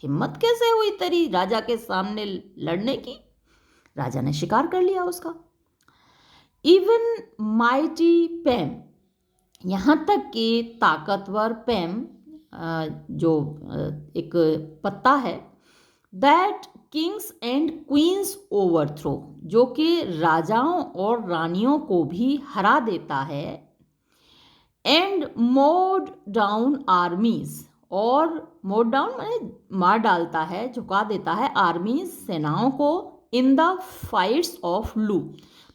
हिम्मत कैसे हुई तेरी राजा के सामने लड़ने की, राजा ने शिकार कर लिया उसका। इवन माइटी पैम, यहाँ तक कि ताकतवर पैम जो एक पत्ता है, that Kings and queen's overthrow, जो कि राजाओं और रानियों को भी हरा देता है, एंड मोड डाउन आर्मीज, और मोड डाउन माने मार डालता है, झुका देता है, आर्मीज सेनाओं को, इन द फाइट्स ऑफ लू।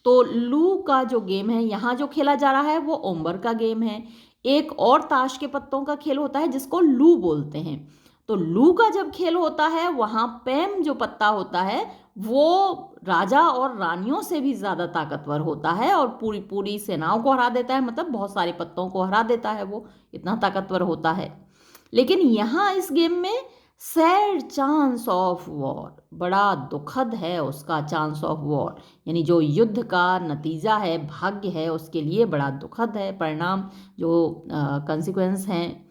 तो लू का जो गेम है यहाँ जो खेला जा रहा है वो ओम्बर का गेम है। एक और ताश के पत्तों का खेल होता है जिसको लू बोलते हैं। तो लू का जब खेल होता है वहाँ पैम जो पत्ता होता है वो राजा और रानियों से भी ज़्यादा ताकतवर होता है और पूरी पूरी सेनाओं को हरा देता है, मतलब बहुत सारे पत्तों को हरा देता है, वो इतना ताकतवर होता है। लेकिन यहाँ इस गेम में सैड चांस ऑफ वॉर, बड़ा दुखद है उसका चांस ऑफ वॉर, यानी जो युद्ध का नतीजा है, भाग्य है, उसके लिए बड़ा दुखद है परिणाम, जो कंसिक्वेंस हैं।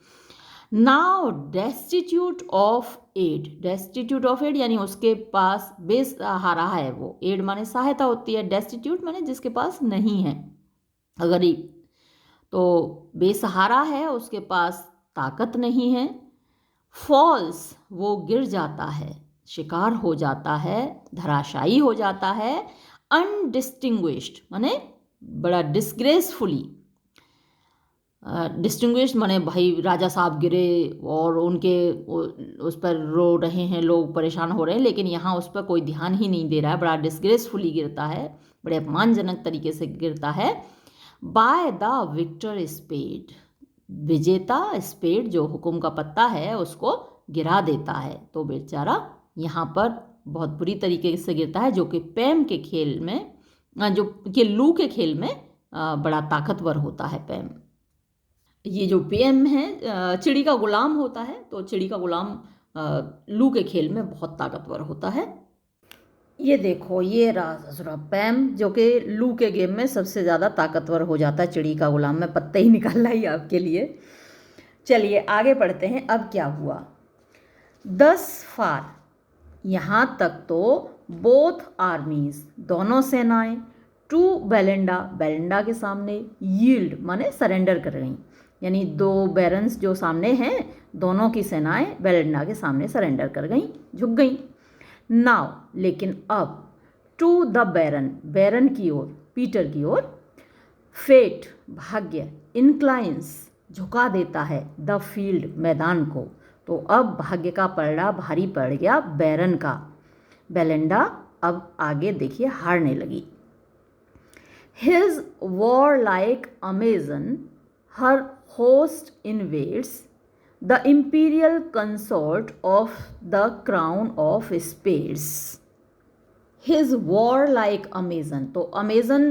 Now destitute of aid, destitute of aid यानी उसके पास बेसहारा है वो, एड माने सहायता होती है, डेस्टिट्यूट माने जिसके पास नहीं है, गरीब, तो बेसहारा है, उसके पास ताकत नहीं है। फॉल्स, वो गिर जाता है, शिकार हो जाता है, धराशायी हो जाता है। अनडिस्टिंग्विश्ड माने बड़ा डिस्ग्रेसफुली, डिस्टिंग्विश्ड माने भाई राजा साहब गिरे और उनके उस पर रो रहे हैं लोग, परेशान हो रहे हैं, लेकिन यहाँ उस पर कोई ध्यान ही नहीं दे रहा है, बड़ा डिस्ग्रेसफुली गिरता है, बड़े अपमानजनक तरीके से गिरता है। बाय द विक्टर स्पेड, विजेता स्पेड जो हुकुम का पत्ता है उसको गिरा देता है, तो बेचारा यहाँ पर बहुत बुरी तरीके से गिरता है, जो कि पैम के खेल में, जो कि लू के खेल में बड़ा ताकतवर होता है पैम। ये जो पैम है चिड़ी का गुलाम होता है, तो चिड़ी का गुलाम लू के खेल में बहुत ताकतवर होता है। ये देखो ये रहा पैम जो कि लू के गेम में सबसे ज़्यादा ताकतवर हो जाता है, चिड़ी का गुलाम। मैं पत्ते ही निकाल लाई आपके लिए। चलिए आगे बढ़ते हैं। अब क्या हुआ, 10 फार, यहाँ तक तो बोथ आर्मीज, दोनों सेनाएं, टू बेलेंडा, बेलेंडा के सामने, यील्ड माने सरेंडर कर गई, यानी दो बैरन्स जो सामने हैं दोनों की सेनाएं बेलेंडा के सामने सरेंडर कर गई, झुक गई। नाउ लेकिन अब टू द बैरन, बैरन की ओर, पीटर की ओर, फेट भाग्य, इंक्लाइंस झुका देता है, द फील्ड मैदान को, तो अब भाग्य का पलड़ा भारी पड़ गया बैरन का। बेलेंडा अब आगे देखिए हारने लगी। His war like Amazon her host invades the imperial consort of the crown of spades. His war like Amazon, तो अमेजन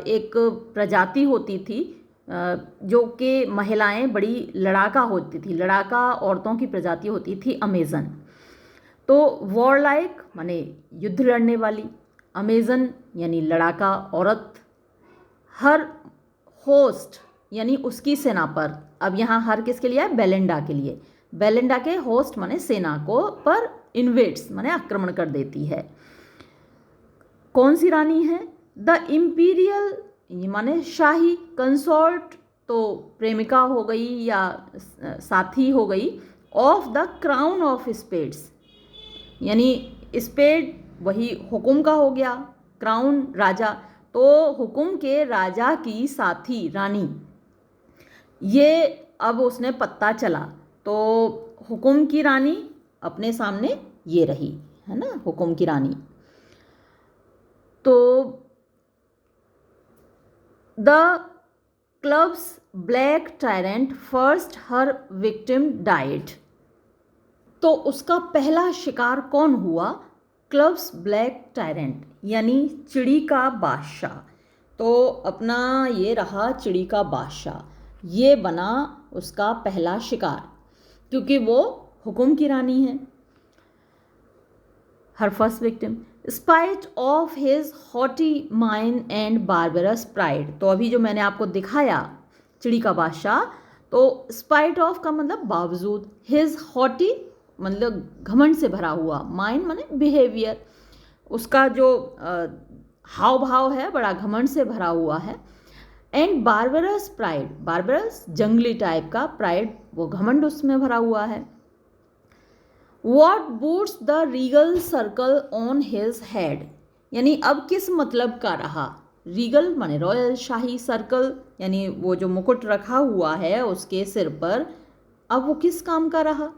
एक प्रजाति होती थी जो कि महिलाएं बड़ी लड़ाका होती थी, लड़ाका औरतों की प्रजाति होती थी अमेजन। तो वॉर लाइक माने युद्ध लड़ने वाली, अमेजन यानी लड़ाका औरत, हर होस्ट यानी उसकी सेना पर, अब यहाँ हर किसके लिए है, बेलेंडा के लिए, बेलेंडा के होस्ट माने सेना को पर इन्वेड्स माने आक्रमण कर देती है। कौन सी रानी है, द इम्पीरियल माने शाही, कंसोर्ट तो प्रेमिका हो गई या साथी हो गई, of the crown of spades यानी स्पेड वही हुकुम का हो गया, क्राउन राजा, तो हुकुम के राजा की साथी रानी, ये अब उसने पत्ता चला, तो हुकुम की रानी अपने सामने ये रही है ना, हुकुम की रानी। तो the clubs black tyrant first her victim died. तो उसका पहला शिकार कौन हुआ? क्लब्स ब्लैक टायरेंट यानी चिड़ी का बादशाह। तो अपना ये रहा चिड़ी का बादशाह, ये बना उसका पहला शिकार क्योंकि वो हुकुम की रानी है। Her first victim spite of his haughty mind and barbarous pride. तो अभी जो मैंने आपको दिखाया चिड़ी का बादशाह, तो स्पाइट ऑफ का मतलब बावजूद, हिज हॉटी मतलब घमंड से भरा हुआ, माइंड माने बिहेवियर, उसका जो हाव भाव है बड़ा घमंड से भरा हुआ है। एंड बारबरस प्राइड, बारबरस जंगली टाइप का, प्राइड वो घमंड उसमें भरा हुआ है। What boots the regal circle on his head, यानी अब किस मतलब का रहा? रीगल माने रॉयल, शाही, सर्कल यानी वो जो मुकुट रखा हुआ है उसके सिर पर, अब वो किस काम का रहा?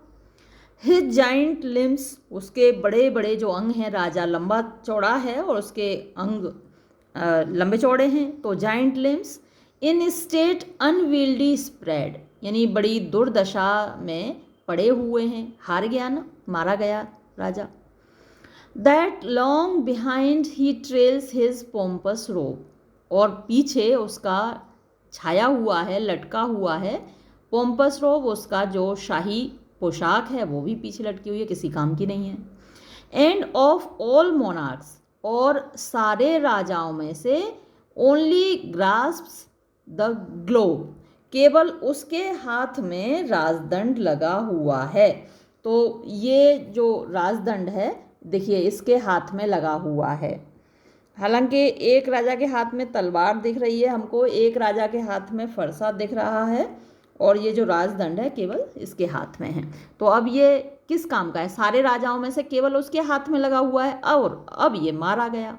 His giant limbs, उसके बड़े बड़े जो अंग हैं, राजा लंबा चौड़ा है और उसके अंग लंबे चौड़े हैं, तो giant limbs in state unwieldy spread, यानी बड़ी दुर्दशा में पड़े हुए हैं, हार गया ना, मारा गया राजा। That long behind he trails his pompous robe, और पीछे उसका छाया हुआ है, लटका हुआ है पोम्पस रोब, उसका जो शाही पोशाक है वो भी पीछे लटकी हुई है, किसी काम की नहीं है। एंड ऑफ ऑल मोनार्क्स, और सारे राजाओं में से ओनली ग्रास्प्स द ग्लोब, केवल उसके हाथ में राजदंड लगा हुआ है। तो ये जो राजदंड है देखिए इसके हाथ में लगा हुआ है। हालांकि एक राजा के हाथ में तलवार दिख रही है हमको, एक राजा के हाथ में फरसा दिख रहा है, और ये जो राजदंड है केवल इसके हाथ में है। तो अब ये किस काम का है? सारे राजाओं में से केवल उसके हाथ में लगा हुआ है और अब ये मारा गया।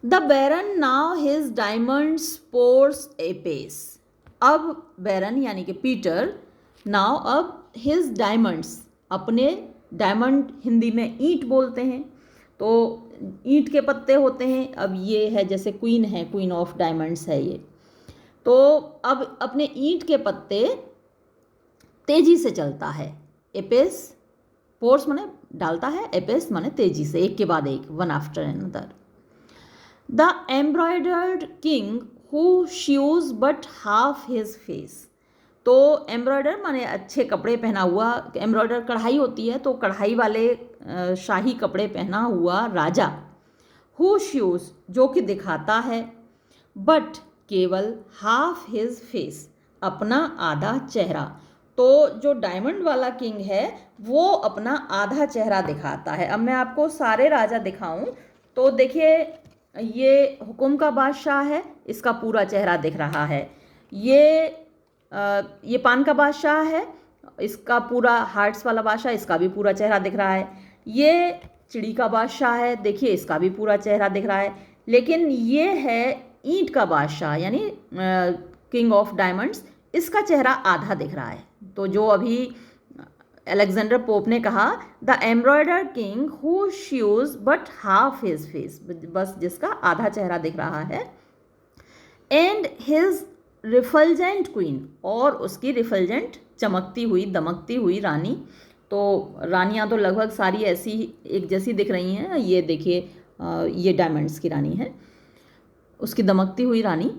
The baron now his diamond pours apace, अब बैरन यानी कि पीटर, नाउ अब हिज डायमंड्स, अपने डायमंड हिंदी में ईंट बोलते हैं, तो ईंट के पत्ते होते हैं। अब ये है जैसे क्वीन है, क्वीन ऑफ डायमंड्स है ये, तो अब अपने ईंट के पत्ते तेजी से चलता है। एपेस, पोर्स माने डालता है, एपेस माने तेजी से, एक के बाद एक, one after another. The embroidered king who shoes but half his face, तो एम्ब्रॉयडर माने अच्छे कपड़े पहना हुआ, एम्ब्रॉयडर कढ़ाई होती है, तो कढ़ाई वाले शाही कपड़े पहना हुआ राजा। हु शूज जो कि दिखाता है, बट केवल हाफ हिज फेस, अपना आधा चेहरा। तो जो डायमंड वाला किंग है वो अपना आधा चेहरा दिखाता है। अब मैं आपको सारे राजा दिखाऊं तो देखिए, ये हुकुम का बादशाह है, इसका पूरा चेहरा दिख रहा है। ये पान का बादशाह है, इसका पूरा हार्ट्स वाला बादशाह, इसका भी पूरा चेहरा दिख रहा है। ये चिड़ी का बादशाह है, देखिए इसका भी पूरा चेहरा दिख रहा है। लेकिन ये है ईंट का बादशाह यानी किंग ऑफ डायमंड्स, इसका चेहरा आधा दिख रहा है। तो जो अभी अलेक्जेंडर पोप ने कहा, the embroider king who shoes but half his face, बस जिसका आधा चेहरा दिख रहा है। एंड हिज रिफल्जेंट क्वीन, और उसकी रिफल्जेंट चमकती हुई दमकती हुई रानी। तो रानियां तो लगभग सारी ऐसी एक जैसी दिख रही हैं। ये देखिए ये डायमंड्स की रानी है, उसकी दमकती हुई रानी।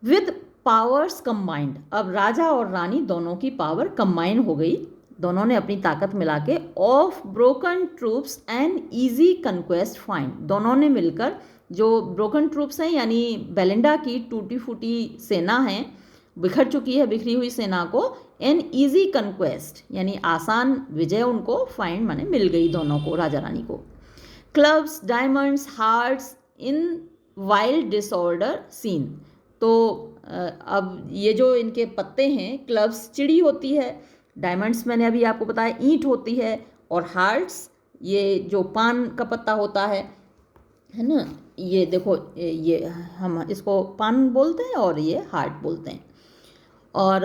विद पावर्स कंबाइंड, अब राजा और रानी दोनों की पावर कंबाइन हो गई, दोनों ने अपनी ताकत मिला के of broken troops and easy conquest find, दोनों ने मिलकर जो ब्रोकन ट्रूप्स हैं यानी बेलिंडा की टूटी फूटी सेना है, बिखर चुकी है बिखरी हुई सेना को, एन ईजी कंक्वेस्ट यानी आसान विजय उनको फाइंड माने मिल गई दोनों को, राजा रानी को। Clubs diamonds hearts in wild disorder seen, तो अब ये जो इनके पत्ते हैं, क्लब्स चिड़ी होती है, डायमंड्स मैंने अभी आपको बताया ईंट होती है, और हार्ट्स ये जो पान का पत्ता होता है ना, ये देखो ये हम इसको पान बोलते हैं और ये हार्ट बोलते हैं। और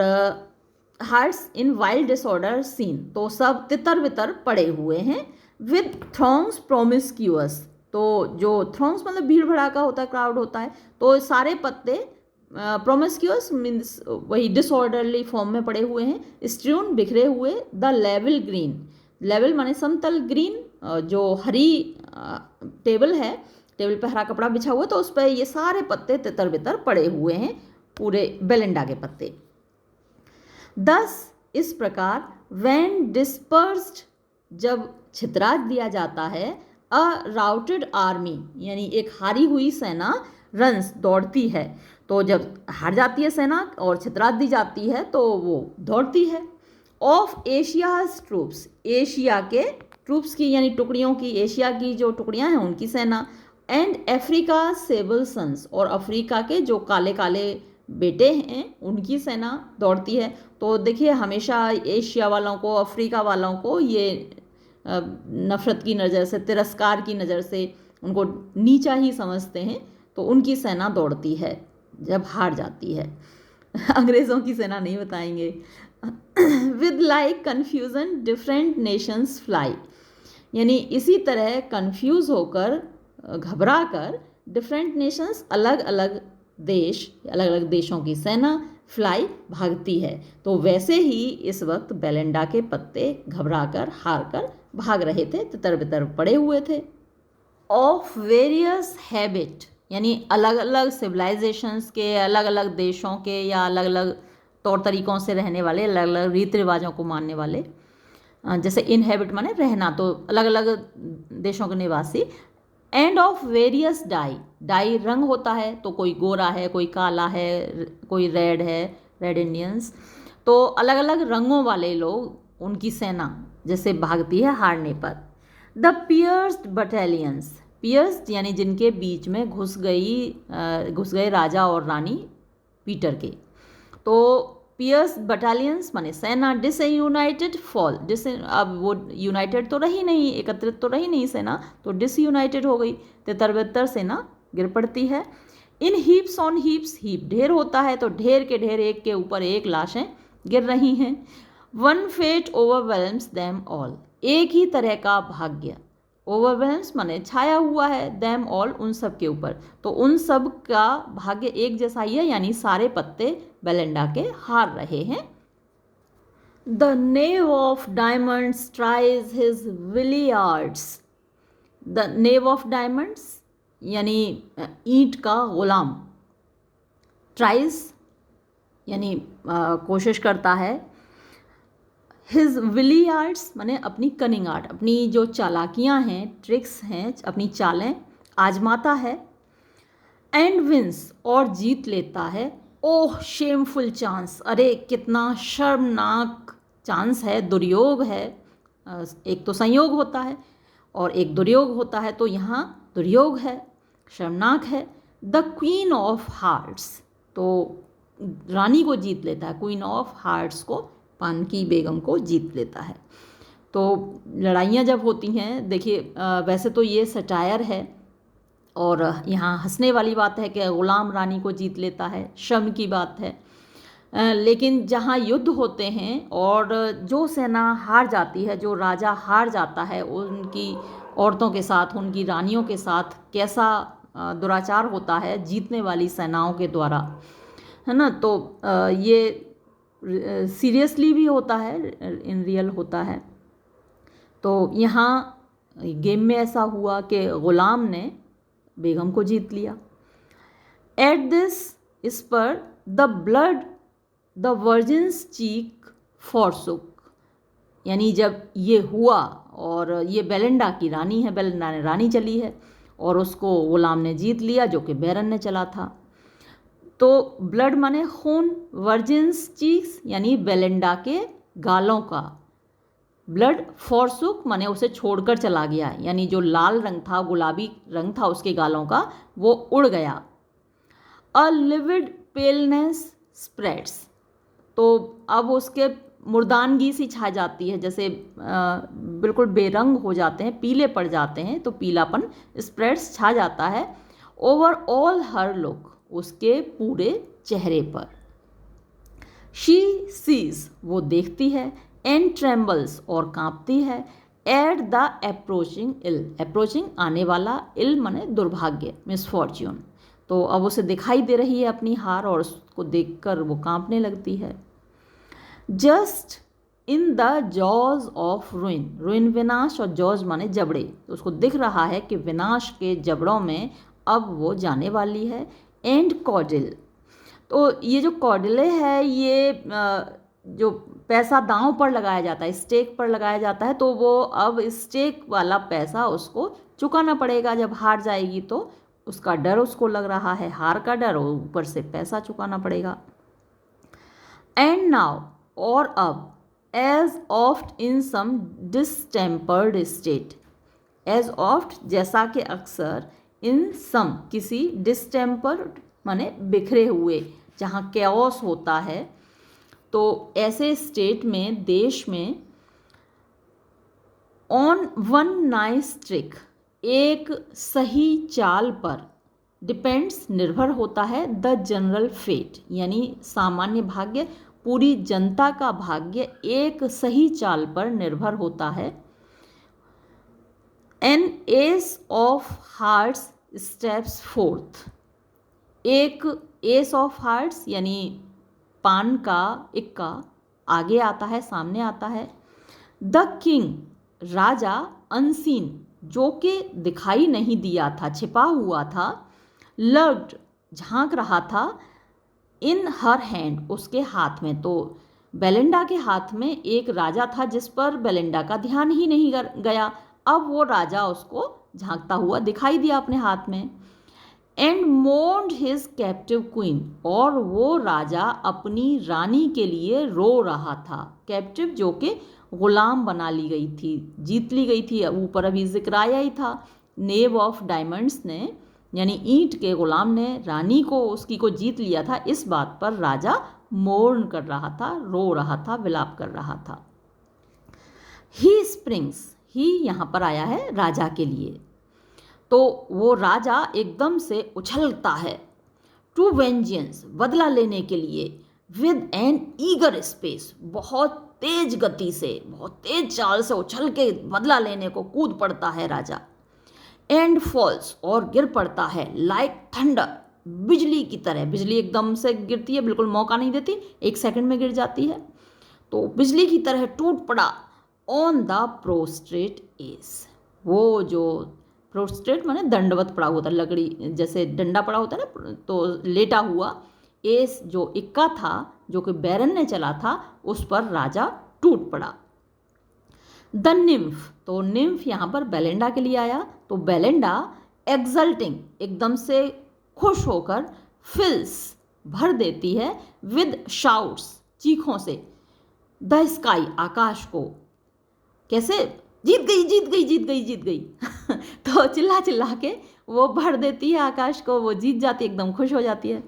hearts in wild disorder seen, तो सब तितर बितर पड़े हुए हैं। विद थ्रोंग्स प्रोमिस्क्यूअस, तो जो थ्रोंग्स मतलब भीड़ भड़ाका होता है, क्राउड होता है, तो सारे पत्ते प्रोमिस्क्यूअस मीन्स वही डिसऑर्डरली फॉर्म में पड़े हुए हैं। स्ट्रून बिखरे हुए। द लेवल ग्रीन, लेवल माने समतल, ग्रीन जो हरी टेबल है, टेबल पे हरा कपड़ा बिछा हुआ है, तो उस पर ये सारे पत्ते तितर बितर पड़े हुए हैं, पूरे बेलेंडा के पत्ते। दस, इस प्रकार, व्हेन डिस्पर्स्ड, जब छितरा दिया जाता है, अ राउटेड आर्मी, यानी एक हारी हुई सेना, रन्स, दौड़ती है। तो जब हार जाती है सेना और छितरा दी जाती है तो वो दौड़ती है। ऑफ एशियाज ट्रूप्स, एशिया के ट्रूप्स की यानी टुकड़ियों की, एशिया की जो टुकड़ियां हैं उनकी सेना। एंड अफ्रीका सेबल सन्स, और अफ्रीका के जो काले काले बेटे हैं उनकी सेना दौड़ती है। तो देखिए हमेशा एशिया वालों को, अफ्रीका वालों को ये नफ़रत की नज़र से, तिरस्कार की नज़र से उनको नीचा ही समझते हैं, तो उनकी सेना दौड़ती है जब हार जाती है। अंग्रेज़ों की सेना नहीं बताएंगे। With like confusion different Nations fly, यानी इसी तरह कन्फ्यूज़ होकर, घबरा कर, डिफरेंट नेशंस, अलग अलग देश, अलग अलग देशों की सेना, फ्लाई, भागती है। तो वैसे ही इस वक्त बेलेंडा के पत्ते घबरा कर, हार कर भाग रहे थे, तितर बितर पड़े हुए थे। ऑफ वेरियस हैबिट, यानी अलग अलग सिविलाइजेशंस के, अलग अलग देशों के, या अलग अलग तौर तरीक़ों से रहने वाले, अलग अलग रीति रिवाजों को मानने वाले। जैसे इनहेबिट माने रहना, तो अलग अलग देशों के निवासी। And of various dye, dye रंग होता है, तो कोई गोरा है, कोई काला है, कोई रेड है, रेड इंडियंस। तो अलग अलग रंगों वाले लोग, उनकी सेना जैसे भागती है हारने पर। द पियर्स्ड बटालियंस, पियर्स्ड यानी जिनके बीच में घुस गए राजा और रानी पीटर के। तो पियर्स बटालियंस माने सेना। डिसयूनाइटेड फॉल, अब वो यूनाइटेड तो रही नहीं, एकत्रित तो रही नहीं सेना, तो डिसयूनाइटेड हो गई, तितर बितर सेना गिर पड़ती है। इन हीप्स ऑन हीप्स, हीप ढेर होता है, तो ढेर के ढेर, एक के ऊपर एक लाशें गिर रही हैं। One fate overwhelms them all, एक ही तरह का भाग्य, ओवरवेल्म्स माने छाया हुआ है, देम ऑल उन सब के ऊपर, तो उन सब का भाग्य एक जैसा ही है, यानी सारे पत्ते बेलेंडा के हार रहे हैं। The knave of diamonds tries his wily arts, the knave of diamonds यानी ईंट का गुलाम, ट्राइज यानी कोशिश करता है, हिज विली आर्ट्स माने अपनी कनिंग आर्ट, अपनी जो चालाकियाँ हैं, ट्रिक्स हैं, अपनी चालें आजमाता है। एंड विंस, और जीत लेता है। ओह शेमफुल चांस, अरे कितना शर्मनाक चांस है, दुर्योग है। एक तो संयोग होता है और एक दुर्योग होता है, तो यहाँ दुर्योग है, शर्मनाक है। द क्वीन ऑफ हार्ट्स, तो रानी को जीत लेता है, क्वीन ऑफ हार्ट्स को, पानकी बेगम को जीत लेता है। तो लड़ाइयाँ जब होती हैं, देखिए वैसे तो ये सटायर है और यहाँ हंसने वाली बात है कि ग़ुलाम रानी को जीत लेता है, शर्म की बात है। लेकिन जहाँ युद्ध होते हैं और जो सेना हार जाती है, जो राजा हार जाता है, उनकी औरतों के साथ, उनकी रानियों के साथ कैसा दुराचार होता है जीतने वाली सेनाओं के द्वारा, है ना। तो ये सीरियसली भी होता है, इन रियल होता है। तो यहाँ गेम में ऐसा हुआ कि ग़ुलाम ने बेगम को जीत लिया। एट दिस, इस पर, द ब्लड द वर्जिन्स चीक फॉरसुक, यानी जब ये हुआ और ये बेलेंडा की रानी है, बेलेंडा ने रानी चली है और उसको ग़ुलाम ने जीत लिया जो कि बैरन ने चला था। तो ब्लड माने खून, वर्जिन्स चीक्स यानी बेलेंडा के गालों का, ब्लड फॉरसुक माने उसे छोड़कर चला गया, यानी जो लाल रंग था, गुलाबी रंग था उसके गालों का, वो उड़ गया। अ लिविड पेलनेस स्प्रेड्स, तो अब उसके मुर्दानगी सी छा जाती है, जैसे बिल्कुल बेरंग हो जाते हैं, पीले पड़ जाते हैं, तो पीलापन स्प्रेड्स छा जाता है। ओवर ऑल हर लुक, उसके पूरे चेहरे पर। शी सीज, वो देखती है। एंड ट्रेम्बल्स, और कांपती है। At the approaching ill, approaching आने वाला, इल माने दुर्भाग्य, मिसफॉर्च्यून, तो तो अब उसे दिखाई दे रही है अपनी हार और उसको देखकर वो कांपने लगती है। Just in the jaws of ruin, ruin विनाश और जॉज माने जबड़े, तो उसको दिख रहा है कि विनाश के जबड़ों में अब वो जाने वाली है। एंड कॉर्डिल, तो ये जो कॉर्डिले है ये जो पैसा दांव पर लगाया जाता है, स्टेक पर लगाया जाता है, तो वो अब स्टेक वाला पैसा उसको चुकाना पड़ेगा जब हार जाएगी, तो उसका डर उसको लग रहा है, हार का डर, और ऊपर से पैसा चुकाना पड़ेगा। एंड नाउ, और अब, एज ऑफ्ट इन सम डिस्टेम्पर्ड स्टेट, एज ऑफ्ट जैसा कि अक्सर, इन सम किसी, डिस्टेम्पर्ड माने बिखरे हुए, जहाँ कैओस होता है, तो ऐसे स्टेट में, देश में, ऑन वन नाइस ट्रिक, एक सही चाल पर, डिपेंड्स निर्भर होता है, द जनरल फेट यानी सामान्य भाग्य, पूरी जनता का भाग्य एक सही चाल पर निर्भर होता है। An ace of hearts steps forth, एक एस ऑफ हार्ट्स यानी पान का इक्का आगे आता है, सामने आता है। द किंग, राजा, अनसीन जो कि दिखाई नहीं दिया था, छिपा हुआ था, लर्ड झांक रहा था, इन हर हैंड उसके हाथ में, तो बेलिंडा के हाथ में एक राजा था जिस पर बेलिंडा का ध्यान ही नहीं गया, अब वो राजा उसको झांकता हुआ दिखाई दिया अपने हाथ में। एंड मोर्न्ड हिज कैप्टिव क्वीन, और वो राजा अपनी रानी के लिए रो रहा था, कैप्टिव जो कि गुलाम बना ली गई थी, जीत ली गई थी, ऊपर अभी जिक्र आया ही था, नेव ऑफ डायमंड्स ने यानी ईंट के गुलाम ने रानी को, उसकी को जीत लिया था, इस बात पर राजा मोर्न कर रहा था, रो रहा था, विलाप कर रहा था। ही स्प्रिंग्स, ही यहाँ पर आया है राजा के लिए, तो वो राजा एकदम से उछलता है, टू वेंजियंस बदला लेने के लिए, विद एन ईगर स्पेस बहुत तेज गति से, बहुत तेज चाल से उछल के बदला लेने को कूद पड़ता है राजा। एंड फॉल्स, और गिर पड़ता है, लाइक थंडर बिजली की तरह, बिजली एकदम से गिरती है, बिल्कुल मौका नहीं देती, एक सेकंड में गिर जाती है, तो बिजली की तरह टूट पड़ा, ऑन द प्रोस्ट्रेट एस, वो जो प्रोस्ट्रेट माने दंडवत पड़ा हुआ था, लकड़ी जैसे डंडा पड़ा होता है ना, तो लेटा हुआ, एस जो इक्का था जो कि बैरन ने चला था, उस पर राजा टूट पड़ा। द निम्फ, तो निम्फ यहाँ पर बेलिंडा के लिए आया, तो बेलिंडा एक्सल्टिंग एकदम से खुश होकर, फिल्स भर देती है, विद शाउट्स चीखों से, द स्काई आकाश को, कैसे, जीत गई जीत गई जीत गई जीत गई तो चिल्ला चिल्ला के वो भर देती है आकाश को, वो जीत जाती है, एकदम खुश हो जाती है।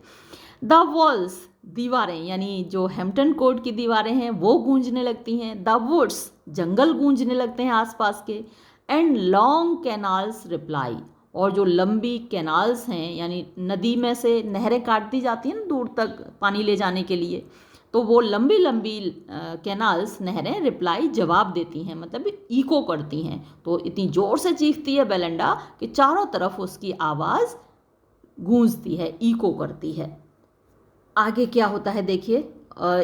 द वॉल्स, दीवारें यानी जो हैम्पटन कोर्ट की दीवारें हैं वो गूंजने लगती हैं, द वुड्स जंगल गूंजने लगते हैं आसपास के, एंड लॉन्ग कैनाल्स रिप्लाई, और जो लंबी कैनाल्स हैं यानी नदी में से नहरें काटती जाती हैं ना दूर तक पानी ले जाने के लिए, तो वो लंबी लंबी कैनाल्स, नहरें रिप्लाई जवाब देती हैं, मतलब इको करती हैं, तो इतनी ज़ोर से चीखती है बेलिंडा कि चारों तरफ उसकी आवाज़ गूंजती है, इको करती है। आगे क्या होता है देखिए,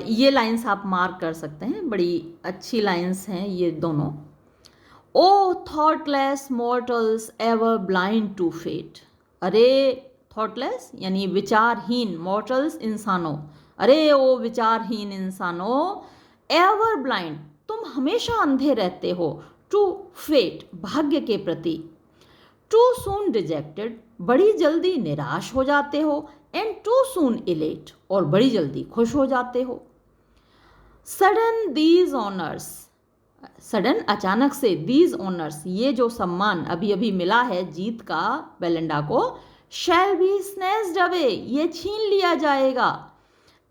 ये लाइंस आप मार्क कर सकते हैं, बड़ी अच्छी लाइंस हैं ये दोनों। O thoughtless mortals ever blind to fate, अरे थॉटलेस यानी विचारहीन, मॉर्टल्स इंसानों, अरे ओ विचारहीन इंसानों, एवर ब्लाइंड तुम हमेशा अंधे रहते हो, टू फेट भाग्य के प्रति, टू सून डिजेक्टेड बड़ी जल्दी निराश हो जाते हो, एंड टू सून इलेट और बड़ी जल्दी खुश हो जाते हो। सडन दीज ऑनर्स, सडन अचानक से, दीज ऑनर्स ये जो सम्मान अभी अभी मिला है जीत का बेलिंडा को, शैल बी स्नैच्ड अवे ये छीन लिया जाएगा,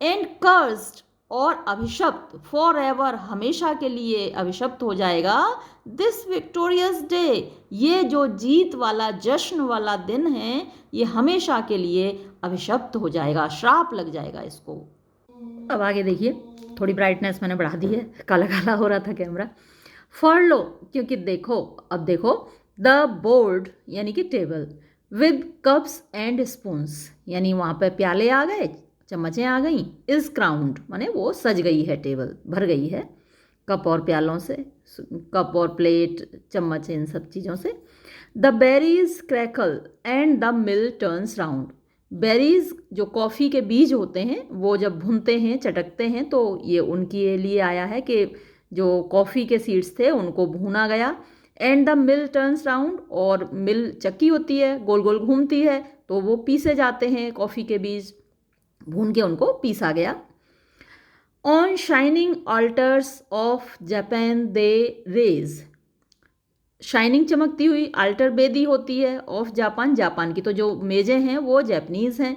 एंड कर्स्ड और अभिशप्त, फॉर एवर हमेशा के लिए अभिशप्त हो जाएगा, दिस विक्टोरियस डे ये जो जीत वाला जश्न वाला दिन है ये हमेशा के लिए अभिशप्त हो जाएगा, श्राप लग जाएगा इसको। अब आगे देखिए, थोड़ी ब्राइटनेस मैंने बढ़ा दी है, काला काला हो रहा था कैमरा। फॉर लो, क्योंकि देखो, अब देखो, द बोर्ड यानी कि table, with cups and spoons, यानी वहाँ पे प्याले आ गए, चम्मचें आ गई, इज क्राउंड माने वो सज गई है, टेबल भर गई है कप और प्यालों से, कप और प्लेट, चम्मच, इन सब चीज़ों से। The berries crackle and the mill turns round. Berries जो कॉफ़ी के बीज होते हैं वो जब भुनते हैं, चटकते हैं, तो ये उनके लिए आया है कि जो कॉफ़ी के सीड्स थे उनको भूना गया। And the mill turns round, और मिल चक्की होती है, गोल गोल घूमती है, तो वो पीसे जाते हैं कॉफ़ी के बीज, भून के उनको पीसा गया। On shining altars of Japan they raise. Shining चमकती हुई अल्टर बेदी होती है, ऑफ जापान, जापान की, तो जो मेजें हैं वो जापानीज़ हैं।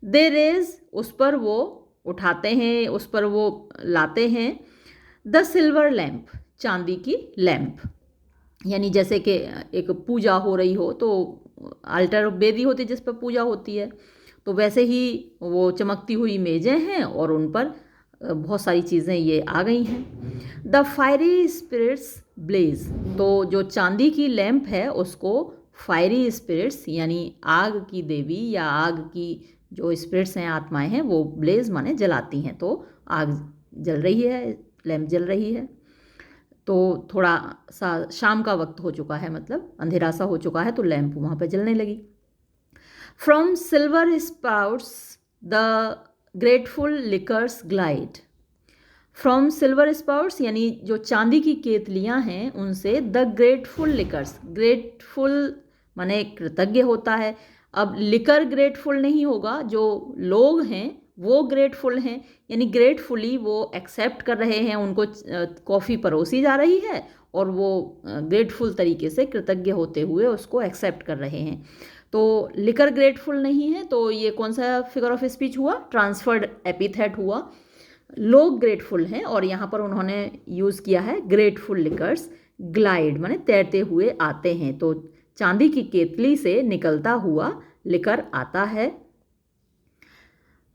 दे रेज, उस पर वो उठाते हैं, उस पर वो लाते हैं। द सिल्वर लैम्प, चांदी की लैम्प, यानी जैसे कि एक पूजा हो रही हो तो अल्टर बेदी होती है जिस पर पूजा होती है, तो वैसे ही वो चमकती हुई मेजें हैं और उन पर बहुत सारी चीज़ें ये आ गई हैं। द फायरी स्पिरिट्स ब्लेज, तो जो चांदी की लैंप है उसको फायरी स्पिरिट्स यानी आग की देवी या आग की जो स्पिरिट्स हैं, आत्माएं हैं, वो ब्लेज माने जलाती हैं, तो आग जल रही है, लैंप जल रही है। तो थोड़ा सा शाम का वक्त हो चुका है, मतलब अंधेरा सा हो चुका है, तो लैंप वहाँ पे जलने लगी। From silver sprouts the grateful liquors glide. From silver sprouts यानी जो चांदी की केतलियाँ हैं उनसे द ग्रेटफुल लिकर्स, ग्रेटफुल माने कृतज्ञ होता है। अब लिकर ग्रेटफुल नहीं होगा, जो लोग हैं वो ग्रेटफुल हैं, यानी ग्रेटफुली वो एक्सेप्ट कर रहे हैं, उनको कॉफ़ी परोसी जा रही है और वो ग्रेटफुल तरीके से कृतज्ञ होते हुए उसको एक्सेप्ट कर रहे हैं। तो लिकर ग्रेटफुल नहीं है, तो ये कौन सा फिगर ऑफ स्पीच हुआ? ट्रांसफर्ड एपिथेट हुआ। लोग ग्रेटफुल हैं और यहाँ पर उन्होंने यूज़ किया है ग्रेटफुल लिकर्स ग्लाइड, माने तैरते हुए आते हैं, तो चांदी की केतली से निकलता हुआ लिकर आता है।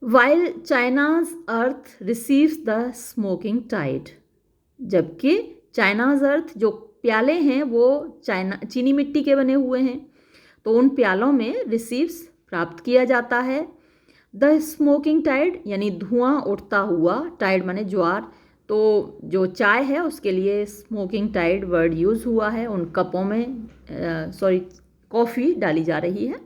While China's earth receives the smoking tide, जबकि चाइनाज अर्थ जो प्याले हैं वो चीनी मिट्टी के बने हुए हैं, तो उन प्यालों में रिसीव्स प्राप्त किया जाता है। द स्मोकिंग टाइड यानी धुआं उठता हुआ, टाइड माने ज्वार, तो जो चाय है उसके लिए स्मोकिंग टाइड वर्ड यूज़ हुआ है। उन कपों में कॉफ़ी डाली जा रही है।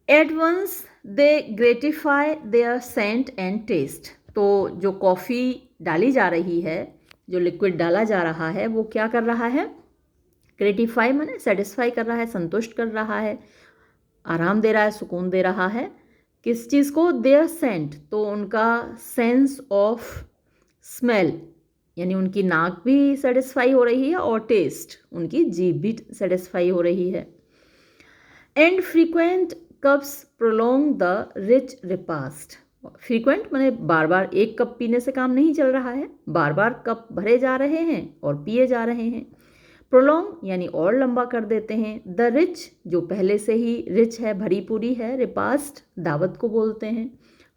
At once they gratify their scent and taste, तो जो कॉफ़ी डाली जा रही है, जो लिक्विड डाला जा रहा है, वो क्या कर रहा है? ग्रेटिफाई माने सेटिस्फाई कर रहा है, संतुष्ट कर रहा है, आराम दे रहा है, सुकून दे रहा है। किस चीज़ को? देयर सेंट, तो उनका सेंस ऑफ स्मेल यानी उनकी नाक भी सेटिस्फाई हो रही है और टेस्ट, उनकी जीभ भी सेटिस्फाई हो रही है। And frequent cups prolong the rich repast, frequent माने बार बार, एक कप पीने से काम नहीं चल रहा है, बार बार कप भरे जा रहे हैं और पिए जा रहे हैं। प्रोलॉन्ग यानी और लंबा कर देते हैं। द रिच जो पहले से ही रिच है, भरी पूरी है। रिपास्ट दावत को बोलते हैं,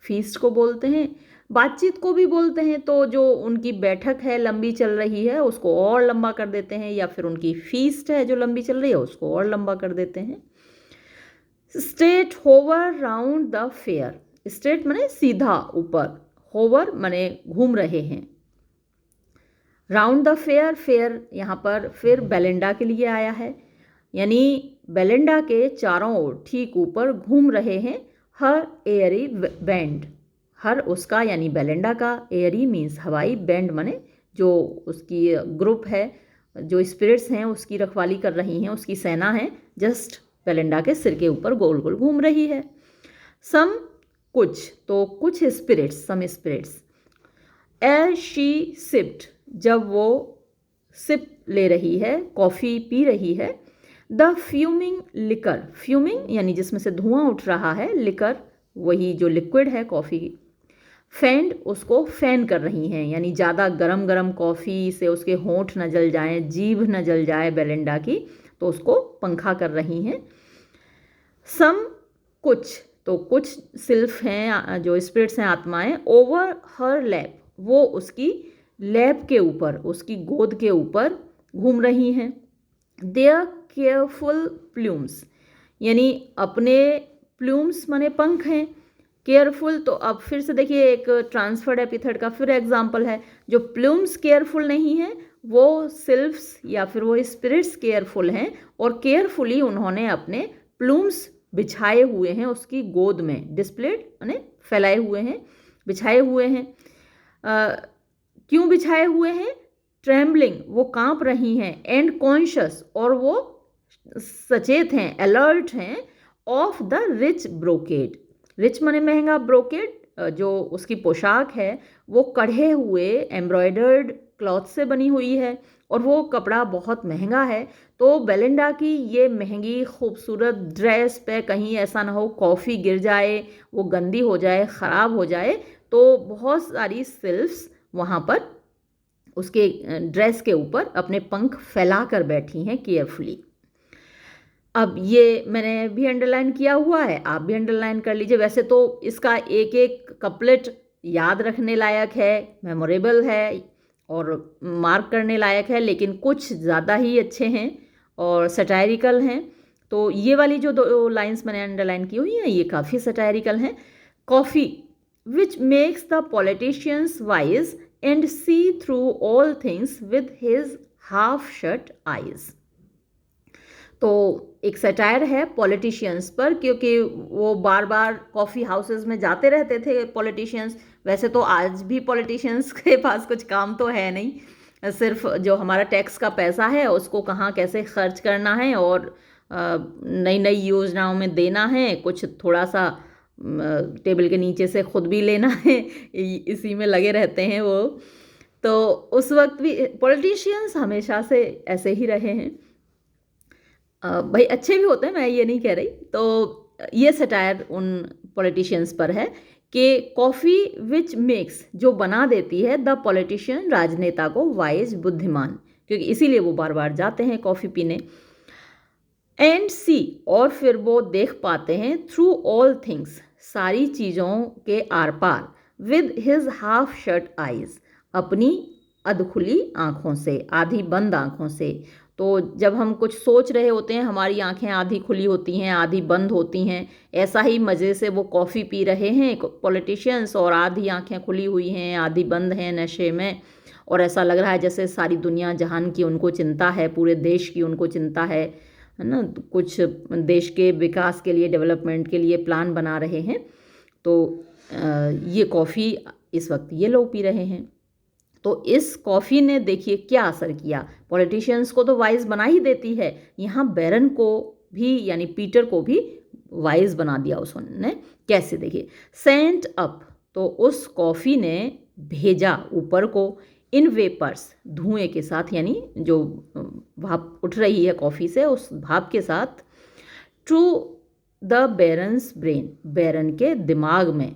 फीस्ट को बोलते हैं, बातचीत को भी बोलते हैं, तो जो उनकी बैठक है लंबी चल रही है उसको और लंबा कर देते हैं, या फिर उनकी फीस्ट है जो लंबी चल रही है उसको और लंबा कर देते हैं। Straight hover round the fair, straight माने सीधा ऊपर, होवर माने घूम रहे हैं। राउंड द फेयर, फेयर यहाँ पर फिर बेलेंडा के लिए आया है, यानी बेलेंडा के चारों ओर ठीक ऊपर घूम रहे हैं। हर एयरी बैंड, हर उसका यानी बेलेंडा का, एयरी मीन्स हवाई, बैंड माने जो उसकी ग्रुप है, जो स्पिरिट्स हैं उसकी रखवाली कर रही हैं, उसकी सेना है, जस्ट बेलेंडा के सिर के ऊपर गोल गोल घूम रही है। सम कुछ, तो कुछ spirits, some spirits. As she sipped, जब वो सिप ले रही है, कॉफ़ी पी रही है। द फ्यूमिंग लिकर, फ्यूमिंग यानी जिसमें से धुआं उठ रहा है, लिकर वही जो लिक्विड है कॉफ़ी की। फैंड उसको फैन कर रही हैं, यानी ज़्यादा गरम गरम कॉफ़ी से उसके होंठ न जल जाएं, जीभ न जल जाए बेलेंडा की, तो उसको पंखा कर रही हैं। सम कुछ, तो कुछ सिल्फ हैं जो स्पिरिट्स हैं, आत्माएं। ओवर हर लैप, वो उसकी लैप के ऊपर, उसकी गोद के ऊपर घूम रही हैं। देयर केयरफुल प्लूम्स, यानी अपने प्लूम्स माने पंख हैं। केयरफुल, तो अब फिर से देखिए एक ट्रांसफर्ड एपिथेट का फिर एग्जाम्पल है। जो प्लूम्स केयरफुल नहीं है वो सिल्फ्स या फिर वो स्पिरिट्स केयरफुल हैं, और केयरफुली उन्होंने अपने प्लूम्स बिछाए हुए हैं उसकी गोद में, डिस्प्लेड माने फैलाए हुए हैं, बिछाए हुए हैं। क्यों बिछाए हुए हैं? ट्रेम्बलिंग, वो कांप रही हैं, एंड कॉन्शियस, और वो सचेत हैं, अलर्ट हैं, of the rich brocade. Rich माने महंगा, ब्रोकेड जो उसकी पोशाक है वो कढ़े हुए एम्ब्रॉयडर्ड क्लॉथ से बनी हुई है, और वो कपड़ा बहुत महंगा है। तो बेलिंडा की ये महंगी खूबसूरत ड्रेस पे कहीं ऐसा ना हो कॉफ़ी गिर जाए, वो गंदी हो जाए, ख़राब हो जाए, तो बहुत सारी सिल्फ्स वहाँ पर उसके ड्रेस के ऊपर अपने पंख फैला कर बैठी हैं केयरफुली। अब ये मैंने भी अंडरलाइन किया हुआ है, आप भी अंडरलाइन कर लीजिए। वैसे तो इसका एक एक कपलेट याद रखने लायक है, मेमोरेबल है और मार्क करने लायक है, लेकिन कुछ ज़्यादा ही अच्छे हैं और सटायरिकल हैं। तो ये वाली जो दो लाइंस मैंने अंडरलाइन की हुई हैं ये काफ़ी सटायरिकल हैं। Coffee which makes the politicians wise and see through all things with his half shut eyes. तो एक सटायर है पॉलिटिशियंस पर, क्योंकि वो बार बार कॉफ़ी हाउसेस में जाते रहते थे पॉलिटिशियंस। वैसे तो आज भी पॉलिटिशियंस के पास कुछ काम तो है नहीं, सिर्फ जो हमारा टैक्स का पैसा है उसको कहाँ कैसे खर्च करना है और नई नई योजनाओं में देना है, कुछ थोड़ा सा टेबल के नीचे से खुद भी लेना है, इसी में लगे रहते हैं वो। तो उस वक्त भी पॉलिटिशियंस हमेशा से ऐसे ही रहे हैं। भाई अच्छे भी होते हैं, मैं ये नहीं कह रही। तो ये सटायर उन पॉलिटिशियंस पर है कि कॉफ़ी विच मेक्स, जो बना देती है द पॉलिटिशियन, राजनेता को, वाइज, बुद्धिमान, क्योंकि इसीलिए वो बार बार जाते हैं कॉफ़ी पीने। एंड सी, और फिर वो देख पाते हैं, थ्रू ऑल थिंग्स, सारी चीज़ों के आर पार, with his half shut eyes, अपनी अधखुली आँखों से, आधी बंद आँखों से। तो जब हम कुछ सोच रहे होते हैं हमारी आंखें आधी खुली होती हैं, आधी बंद होती हैं। ऐसा ही मज़े से वो कॉफ़ी पी रहे हैं पॉलिटिशियंस, और आधी आंखें खुली हुई हैं, आधी बंद हैं नशे में, और ऐसा लग रहा है जैसे सारी दुनिया जहान की उनको चिंता है, पूरे देश की उनको चिंता है ना। कुछ देश के विकास के लिए, डेवलपमेंट के लिए प्लान बना रहे हैं। तो ये कॉफ़ी इस वक्त ये लोग पी रहे हैं। तो इस कॉफ़ी ने देखिए क्या असर किया। पॉलिटिशियंस को तो वाइज बना ही देती है, यहाँ बैरन को भी यानी पीटर को भी वाइज बना दिया उसने। कैसे? देखिए, सेंट अप, तो उस कॉफ़ी ने भेजा ऊपर को, इन वेपर्स, धुएं के साथ, यानी जो भाप उठ रही है कॉफ़ी से उस भाप के साथ, टू द बैरन्स ब्रेन, बैरन के दिमाग में।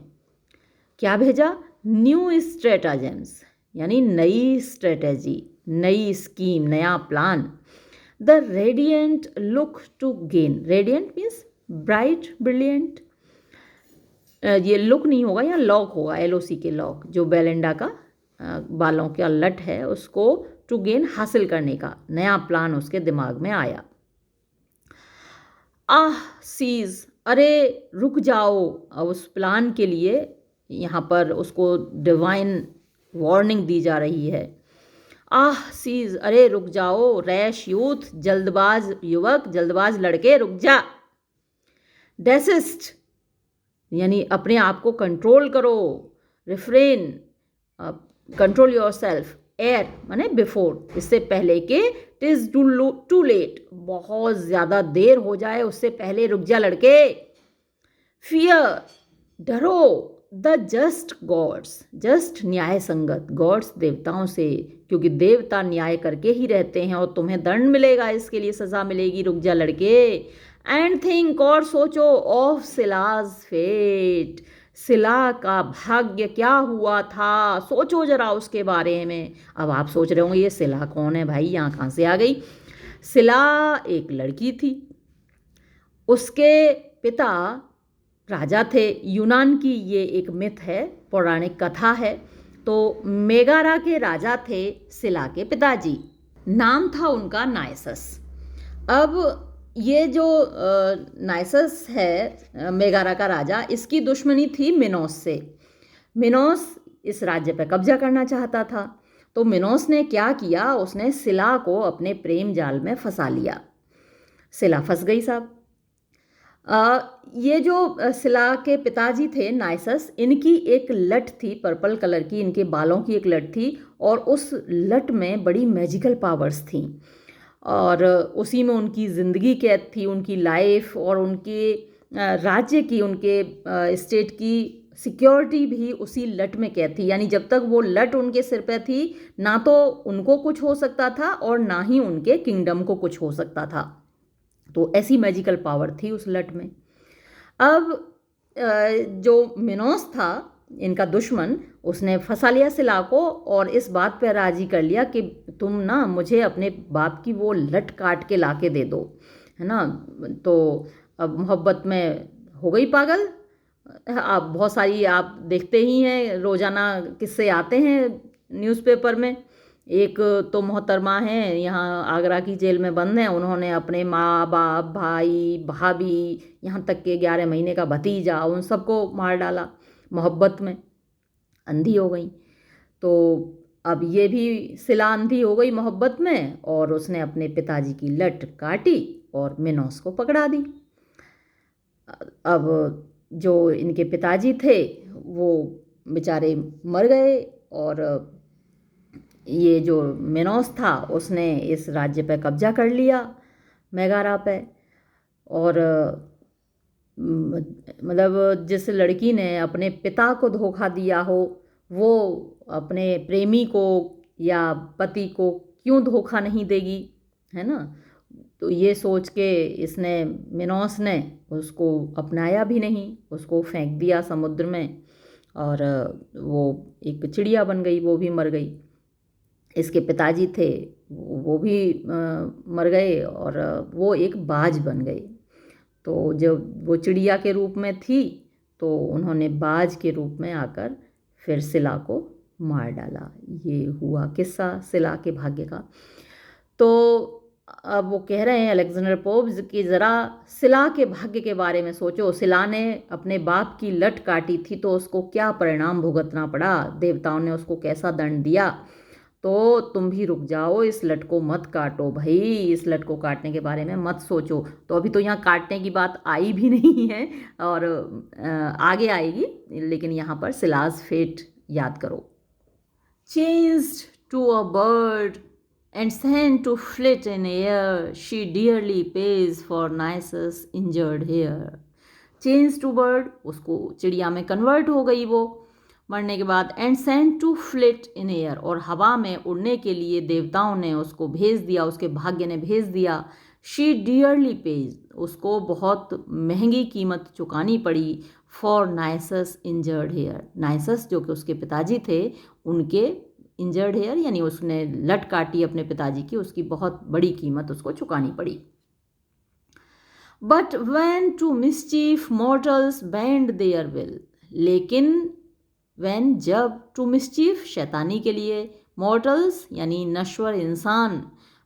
क्या भेजा? न्यू स्ट्रेटाजेम्स, यानी नई स्ट्रेटेजी, नई स्कीम, नया plan. The radiant look to gain, radiant means bright, brilliant. ये लुक नहीं होगा, यहाँ लॉक होगा, LOC के लॉक, जो बेलिंडा का बालों का लट है उसको टू गेन, हासिल करने का नया प्लान उसके दिमाग में आया। सीज, अरे रुक जाओ, उस प्लान के लिए यहाँ पर उसको डिवाइन वार्निंग दी जा रही है। सीज, अरे रुक जाओ, रैश यूथ, जल्दबाज युवक, जल्दबाज लड़के, रुक जा। डेसिस्ट, यानी अपने आप को कंट्रोल करो, refrain, control your self. Air माने बिफोर, इससे पहले कि टिज टू लेट, बहुत ज़्यादा देर हो जाए उससे पहले रुक जा लड़के। फियर, डरो, द जस्ट गॉड्स, जस्ट न्याय संगत, गॉड्स देवताओं से, क्योंकि देवता न्याय करके ही रहते हैं और तुम्हें दंड मिलेगा, इसके लिए सज़ा मिलेगी, रुक जा लड़के। एंड थिंक, और सोचो, ऑफ सिलाज फेट, सिला का भाग्य क्या हुआ था, सोचो जरा उसके बारे में। अब आप सोच रहे होंगे ये सिला कौन है भाई, यहाँ कहाँ से आ गई? सिला एक लड़की थी, उसके पिता राजा थे। यूनान की ये एक मिथ है, पौराणिक कथा है। तो मेगारा के राजा थे सिला के पिताजी, नाम था उनका नायसस। अब ये जो नाइसस है मेगारा का राजा, इसकी दुश्मनी थी मिनोस से। मिनोस इस राज्य पर कब्जा करना चाहता था। तो मिनोस ने क्या किया, उसने सिला को अपने प्रेम जाल में फंसा लिया। सिला फंस गई साहब। ये जो सिला के पिताजी थे नाइसस, इनकी एक लट थी पर्पल कलर की, इनके बालों की एक लट थी और उस लट में बड़ी मैजिकल पावर्स थी और उसी में उनकी ज़िंदगी कैद थी, उनकी लाइफ और उनके राज्य की, उनके स्टेट की सिक्योरिटी भी उसी लट में कैद थी। यानी जब तक वो लट उनके सिर पे थी, ना तो उनको कुछ हो सकता था और ना ही उनके किंगडम को कुछ हो सकता था। तो ऐसी मैजिकल पावर थी उस लट में। अब जो मिनोस था, इनका दुश्मन, उसने फंसा लिया सिला को और इस बात पर राजी कर लिया कि तुम ना मुझे अपने बाप की वो लट काट के ला के दे दो, है ना। तो अब मोहब्बत में हो गई पागल। आप बहुत सारी आप देखते ही हैं, रोज़ाना किस्से आते हैं न्यूज़पेपर में। एक तो मोहतरमा हैं, यहाँ आगरा की जेल में बंद हैं, उन्होंने अपने माँ बाप, भाई, भाभी, यहाँ तक के 11 महीने का भतीजा, उन सबको मार डाला मोहब्बत में। अंधी हो गई। तो अब ये भी सिला अंधी हो गई मोहब्बत में और उसने अपने पिताजी की लट काटी और मिनोस को पकड़ा दी। अब जो इनके पिताजी थे वो बेचारे मर गए और ये जो मिनोस था उसने इस राज्य पे कब्जा कर लिया, मेगारा पे। और मतलब जिस लड़की ने अपने पिता को धोखा दिया हो, वो अपने प्रेमी को या पति को क्यों धोखा नहीं देगी, है ना। तो ये सोच के इसने, मिनोस ने उसको अपनाया भी नहीं, उसको फेंक दिया समुद्र में और वो एक चिड़िया बन गई, वो भी मर गई। इसके पिताजी थे वो भी मर गए और वो एक बाज बन गए। तो जब वो चिड़िया के रूप में थी तो उन्होंने बाज के रूप में आकर फिर सिला को मार डाला। ये हुआ किस्सा सिला के भाग्य का। तो अब वो कह रहे हैं अलेक्जेंडर पोप्स कि ज़रा सिला के भाग्य के बारे में सोचो। सिला ने अपने बाप की लट काटी थी तो उसको क्या परिणाम भुगतना पड़ा, देवताओं ने उसको कैसा दंड दिया। तो तुम भी रुक जाओ, इस लट को मत काटो भाई, इस लट को काटने के बारे में मत सोचो। तो अभी तो यहाँ काटने की बात आई भी नहीं है और आगे आएगी, लेकिन यहाँ पर सिलाज फेट याद करो। Changed to a bird and sent to flit in air, she dearly pays for Nisus injured hair. Changed to bird, उसको चिड़िया में कन्वर्ट हो गई वो मरने के बाद। And sent to flit in air, और हवा में उड़ने के लिए देवताओं ने उसको भेज दिया, उसके भाग्य ने भेज दिया। शी डियरली पेज, उसको बहुत महंगी कीमत चुकानी पड़ी। फॉर नाइसस इंजर्ड हेयर, नाइसस जो कि उसके पिताजी थे, उनके इंजर्ड हेयर यानी उसने लट काटी अपने पिताजी की, उसकी बहुत बड़ी कीमत उसको चुकानी पड़ी। But when to mischief mortals bend their will, लेकिन वैन जब टू मिसचीफ शैतानी के लिए, मॉर्टल्स यानी नश्वर इंसान,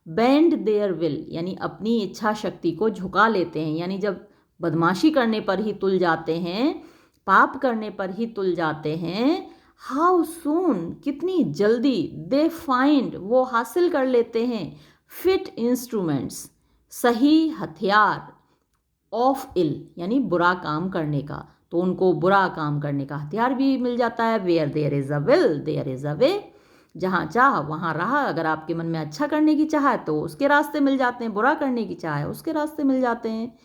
बैंड देयर विल यानी अपनी इच्छा शक्ति को झुका लेते हैं, यानी जब बदमाशी करने पर ही तुल जाते हैं, पाप करने पर ही तुल जाते हैं, हाउ सून कितनी जल्दी, दे फाइंड वो हासिल कर लेते हैं, फिट इंस्ट्रूमेंट्स सही हथियार, ऑफ इल यानी बुरा काम करने का। तो उनको बुरा काम करने का हथियार भी मिल जाता है। Where there is a will there is a way, जहाँ चाह वहाँ रहा। अगर आपके मन में अच्छा करने की चाह है तो उसके रास्ते मिल जाते हैं, बुरा करने की चाह है उसके रास्ते मिल जाते हैं।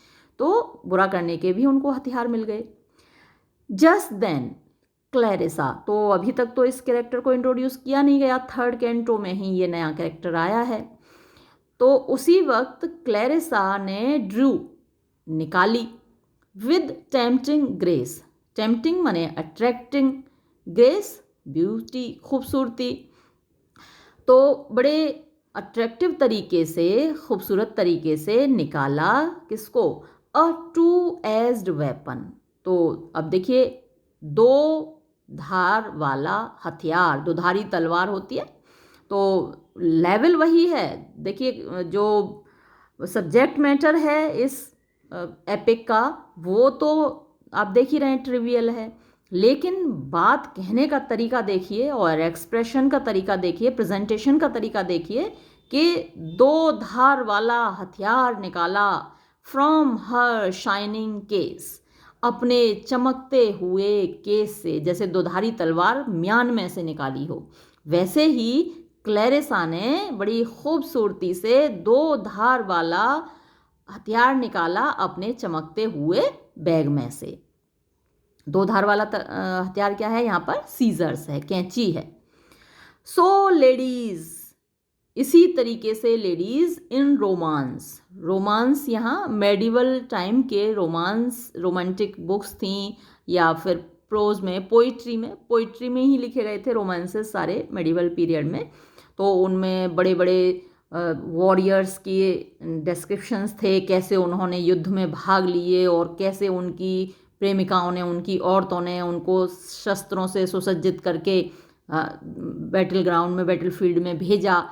तो बुरा करने के भी उनको हथियार मिल गए। जस्ट देन क्लैरिसा, तो अभी तक तो इस कैरेक्टर को इंट्रोड्यूस किया नहीं गया, थर्ड कैंटो में ही ये नया कैरेक्टर आया है। तो उसी वक्त क्लैरिसा ने ड्रू निकाली, विद टेम्पटिंग ग्रेस, टेम्पटिंग माने अट्रैक्टिंग, ग्रेस ब्यूटी खूबसूरती। तो बड़े अट्रैक्टिव तरीके से, खूबसूरत तरीके से निकाला किसको, अ टू एज्ड वेपन। तो अब देखिए, दो धार वाला हथियार, दो धारी तलवार होती है, तो लेवल वही है। देखिए जो सब्जेक्ट मैटर है इस एपिक का वो तो आप देख ही रहे हैं, ट्रिवियल है, लेकिन बात कहने का तरीका देखिए और एक्सप्रेशन का तरीका देखिए, प्रेजेंटेशन का तरीका देखिए कि 2 धार वाला हथियार निकाला फ्रॉम हर शाइनिंग केस, अपने चमकते हुए केस से, जैसे 2 धारी तलवार म्यान में से निकाली हो, वैसे ही क्लैरिसा ने बड़ी खूबसूरती से 2 धार वाला हथियार निकाला अपने चमकते हुए बैग में से। 2 धार वाला हथियार क्या है यहाँ पर? सीजर्स है, कैंची है। सो लेडीज, इसी तरीके से लेडीज इन रोमांस, रोमांस यहाँ मेडिवल टाइम के रोमांस, रोमांटिक बुक्स थी या फिर प्रोज में, पोइट्री में ही लिखे गए थे रोमांसेस सारे मेडिवल पीरियड में। तो उनमें बड़े बड़े वॉरियर्स की डिस्क्रिप्शंस थे, कैसे उन्होंने युद्ध में भाग लिए और कैसे उनकी प्रेमिकाओं ने, उनकी औरतों ने उनको शस्त्रों से सुसज्जित करके बैटल ग्राउंड में, बैटल फील्ड में भेजा।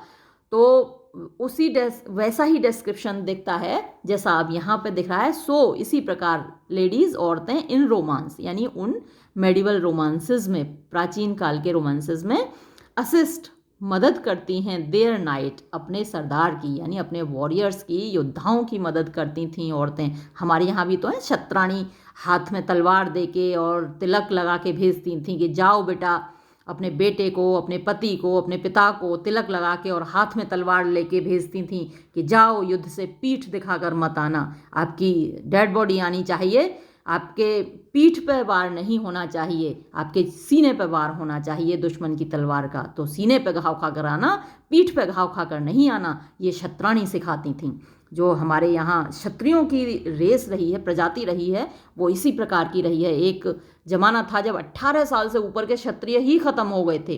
तो उसी वैसा ही डिस्क्रिप्शन दिखता है जैसा अब यहाँ पे दिख रहा है। सो इसी प्रकार लेडीज़, औरतें इन रोमांस, यानी उन मेडिवल रोमांसेस में, प्राचीन काल के रोमांसेस में असिस्ट, मदद करती हैं देयर नाइट, अपने सरदार की, यानी अपने वॉरियर्स की, योद्धाओं की मदद करती थीं औरतें। हमारे यहाँ भी तो है, छत्राणी हाथ में तलवार देके और तिलक लगा के भेजती थीं कि जाओ बेटा, अपने बेटे को, अपने पति को, अपने पिता को तिलक लगा के और हाथ में तलवार लेके भेजती थीं कि जाओ युद्ध से पीठ दिखाकर मत आना, आपकी डेड बॉडी आनी चाहिए, आपके पीठ पर वार नहीं होना चाहिए, आपके सीने पर वार होना चाहिए दुश्मन की तलवार का। तो सीने पर घाव खाकर आना, पीठ पर घाव खाकर नहीं आना, ये छत्राणी सिखाती थीं। जो हमारे यहाँ क्षत्रियों की रेस रही है, प्रजाति रही है, वो इसी प्रकार की रही है। एक जमाना था जब 18 साल से ऊपर के क्षत्रिय ही खत्म हो गए थे,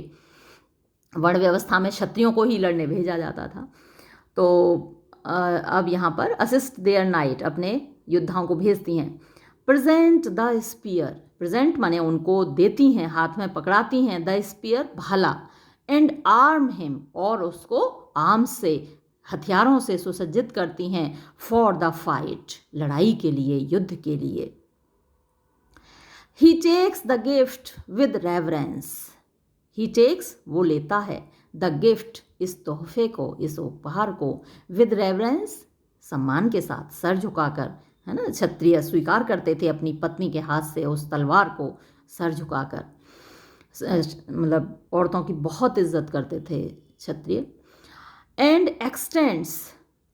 वर्ण व्यवस्था में क्षत्रियों को ही लड़ने भेजा जाता था। तो अब यहाँ पर असिस्ट देयर नाइट, अपने योद्धाओं को भेजती हैं। प्रेजेंट द स्पीयर, प्रेजेंट माने उनको देती हैं, हाथ में पकड़ाती हैं, द स्पीयर भाला, एंड आर्म हिम, और उसको आर्म से, हथियारों से सुसज्जित करती हैं, फॉर द फाइट, लड़ाई के लिए, युद्ध के लिए। He takes the gift with reverence, he takes वो लेता है, द गिफ्ट इस तोहफे को, इस उपहार को, विद रेवरेंस सम्मान के साथ, सर झुकाकर, है ना, क्षत्रिय स्वीकार करते थे अपनी पत्नी के हाथ से उस तलवार को सर झुकाकर, मतलब औरतों की बहुत इज्जत करते थे क्षत्रिय। एंड एक्सटेंड्स,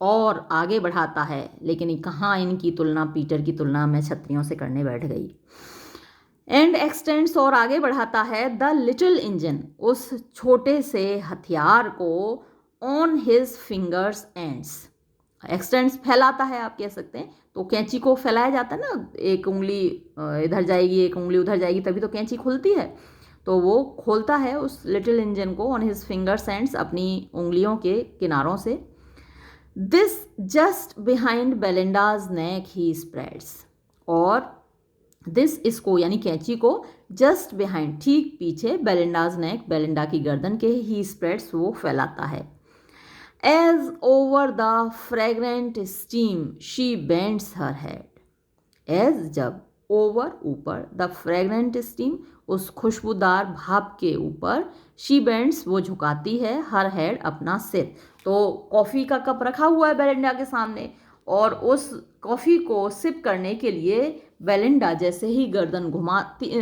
और आगे बढ़ाता है, लेकिन कहाँ इनकी तुलना, पीटर की तुलना मैं क्षत्रियों से करने बैठ गई। एंड एक्सटेंड्स, और आगे बढ़ाता है, द लिटिल इंजन, उस छोटे से हथियार को, on his fingers ends, x tends फैलाता है आप कह सकते हैं। तो कैंची को फैलाया जाता है ना, एक उंगली इधर जाएगी, एक उंगली उधर जाएगी, तभी तो कैंची खुलती है। तो वो खोलता है उस लिटिल इंजन को ऑन हिज फिंगर्स एंड्स, अपनी उंगलियों के किनारों से। This just behind Belinda's neck he spreads, और दिस, इसको यानी कैंची को, जस्ट बिहाइंड, ठीक पीछे, बेलिंडाज नेक, बेलिंडा की गर्दन के, ही स्प्रेड्स, वो फैलाता है। As over the fragrant steam she bends her head, as, जब, ओवर, ऊपर, द फ्रेग्रेंट स्टीम, उस खुशबूदार भाप के ऊपर, शी बेंड्स, वो झुकाती है, हर हेड, अपना सिर। तो कॉफ़ी का कप रखा हुआ है बेलिंडा के सामने, और उस कॉफ़ी को सिप करने के लिए बेलिंडा जैसे ही गर्दन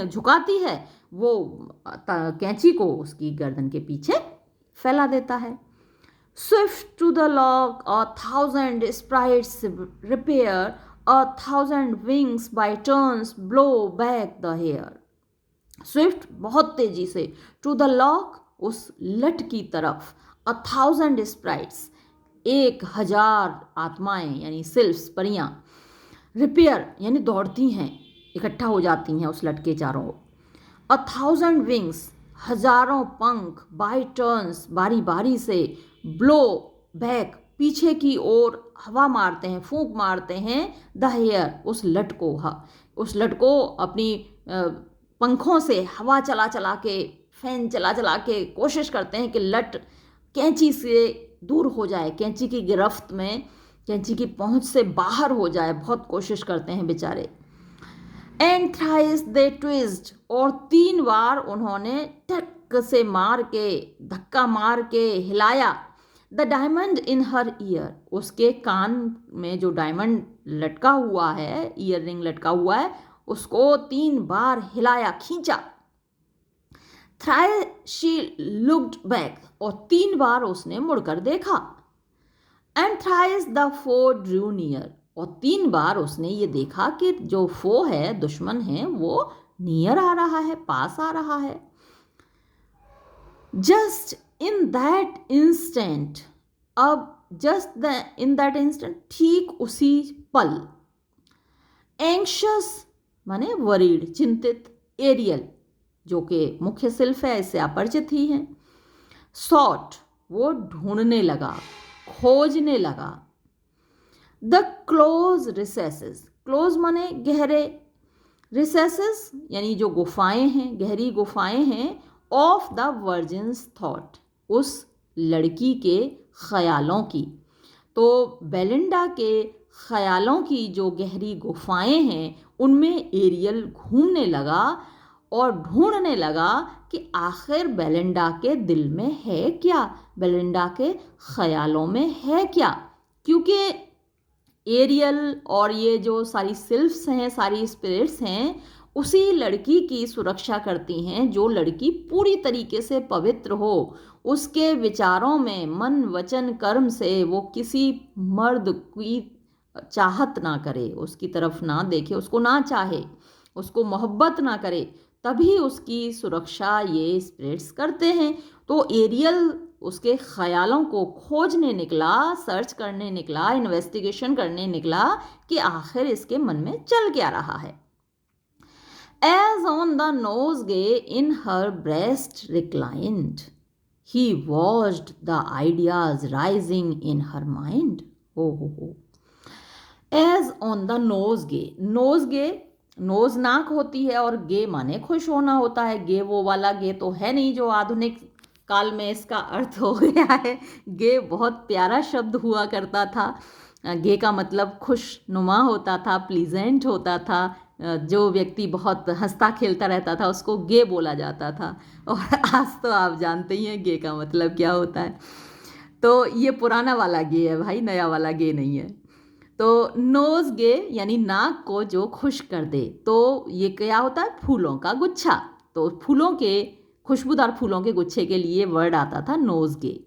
झुकाती है, वो कैंची को उसकी गर्दन के पीछे फैला देता है। Swift to the log, 1,000 sprites repair, 1,000 wings by turns blow back the hair. Swift, बहुत तेजी से, to the log, उस लट की तरफ, 1,000 sprites, 1,000 आत्माएं यानी सिल्फ्स, परियां, रिपेयर यानी दौड़ती हैं, इकट्ठा हो जाती हैं उस लट के चारों। 1,000 विंग्स, हजारों पंख, बाय टर्न्स, बारी बारी से, ब्लो बैक, पीछे की ओर हवा मारते हैं, फूंक मारते हैं, द हेयर, उस लट को अपनी पंखों से हवा चला चला के, फैन चला चला के कोशिश करते हैं कि लट कैंची से दूर हो जाए, कैंची की गिरफ्त में कैंची की पहुंच से बाहर हो जाए, बहुत कोशिश करते हैं बेचारे। एंड थ्राइस दे ट्विस्ट, और 3 बार उन्होंने टक से मार के, धक्का मार के हिलाया। The diamond in her year, उसके कान में जो डायमंड लटका हुआ है, ईयर रिंग लटका हुआ है, उसको 3 बार हिलाया, खींचा। थ्राइस शी लुक्ड बैक, और 3 बार उसने मुड़कर देखा। And thrice the foe drew near, और 3 बार उसने ये देखा कि जो फो है, दुश्मन है, वो नियर आ रहा है, पास आ रहा है। जस्ट इन दैट इंस्टेंट, अब जस्ट इन दैट इंस्टेंट, ठीक उसी पल, एंग्शियस माने वरीड, चिंतित, एरियल जो कि मुख्य शिल्प है, इससे आप परिचित ही हैं, सॉट वो ढूंढने लगा, खोजने लगा। द क्लोज रिसेसेस, क्लोज माने गहरे, रिसेसेस यानी जो गुफाएं हैं, गहरी गुफाएं हैं, ऑफ द वर्जिन्स थॉट, उस लड़की के ख्यालों की। तो बेलिंडा के ख्यालों की जो गहरी गुफाएं हैं, उनमें एरियल घूमने लगा और ढूंढने लगा कि आखिर बेलिंडा के दिल में है क्या, बेलिंडा के ख्यालों में है क्या। क्योंकि एरियल और ये जो सारी सिल्फ्स हैं, सारी स्पिरिट्स हैं, उसी लड़की की सुरक्षा करती हैं जो लड़की पूरी तरीके से पवित्र हो, उसके विचारों में, मन वचन कर्म से वो किसी मर्द की चाहत ना करे, उसकी तरफ ना देखे, उसको ना चाहे, उसको मोहब्बत ना करे, तभी उसकी सुरक्षा ये स्पिरिट्स करते हैं। तो एरियल उसके ख्यालों को खोजने निकला, सर्च करने निकला, इन्वेस्टिगेशन करने निकला कि आखिर इसके मन में चल क्या रहा है। As on the nosegay in her breast reclined, he watched the ideas rising in her mind. हो। As on the nosegay, nosegay nose नाक होती है और गे माने खुश होना होता है। गे वो वाला गे तो है नहीं जो आधुनिक काल में इसका अर्थ हो गया है। गे बहुत प्यारा शब्द हुआ करता था। गे का मतलब खुशनुमा होता था, प्लीजेंट होता था। जो व्यक्ति बहुत हंसता खेलता रहता था उसको गे बोला जाता था। और आज तो आप जानते ही हैं गे का मतलब क्या होता है। तो ये पुराना वाला गे है भाई, नया वाला गे नहीं है। तो नोज गे यानी नाक को जो खुश कर दे, तो ये क्या होता है, फूलों का गुच्छा। तो फूलों के, खुशबूदार फूलों के गुच्छे के लिए वर्ड आता था नोज गे।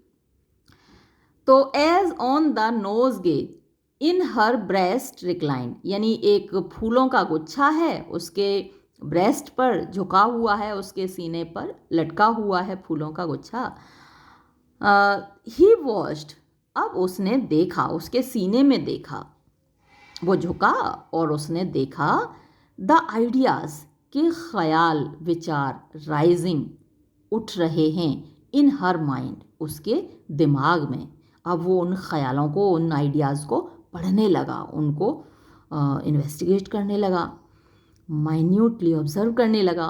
तो as on the nosegay in her breast recline, यानी एक फूलों का गुच्छा है, उसके ब्रेस्ट पर झुका हुआ है, उसके सीने पर लटका हुआ है फूलों का गुच्छा। ही वॉच्ड, अब उसने देखा, उसके सीने में देखा, वो झुका और उसने देखा द आइडियाज़ के ख्याल, विचार राइजिंग उठ रहे हैं इन हर माइंड, उसके दिमाग में। अब वो उन ख्यालों को, उन आइडियाज़ को पढ़ने लगा, उनको इन्वेस्टिगेट करने लगा, माइन्यूटली ऑब्जर्व करने लगा।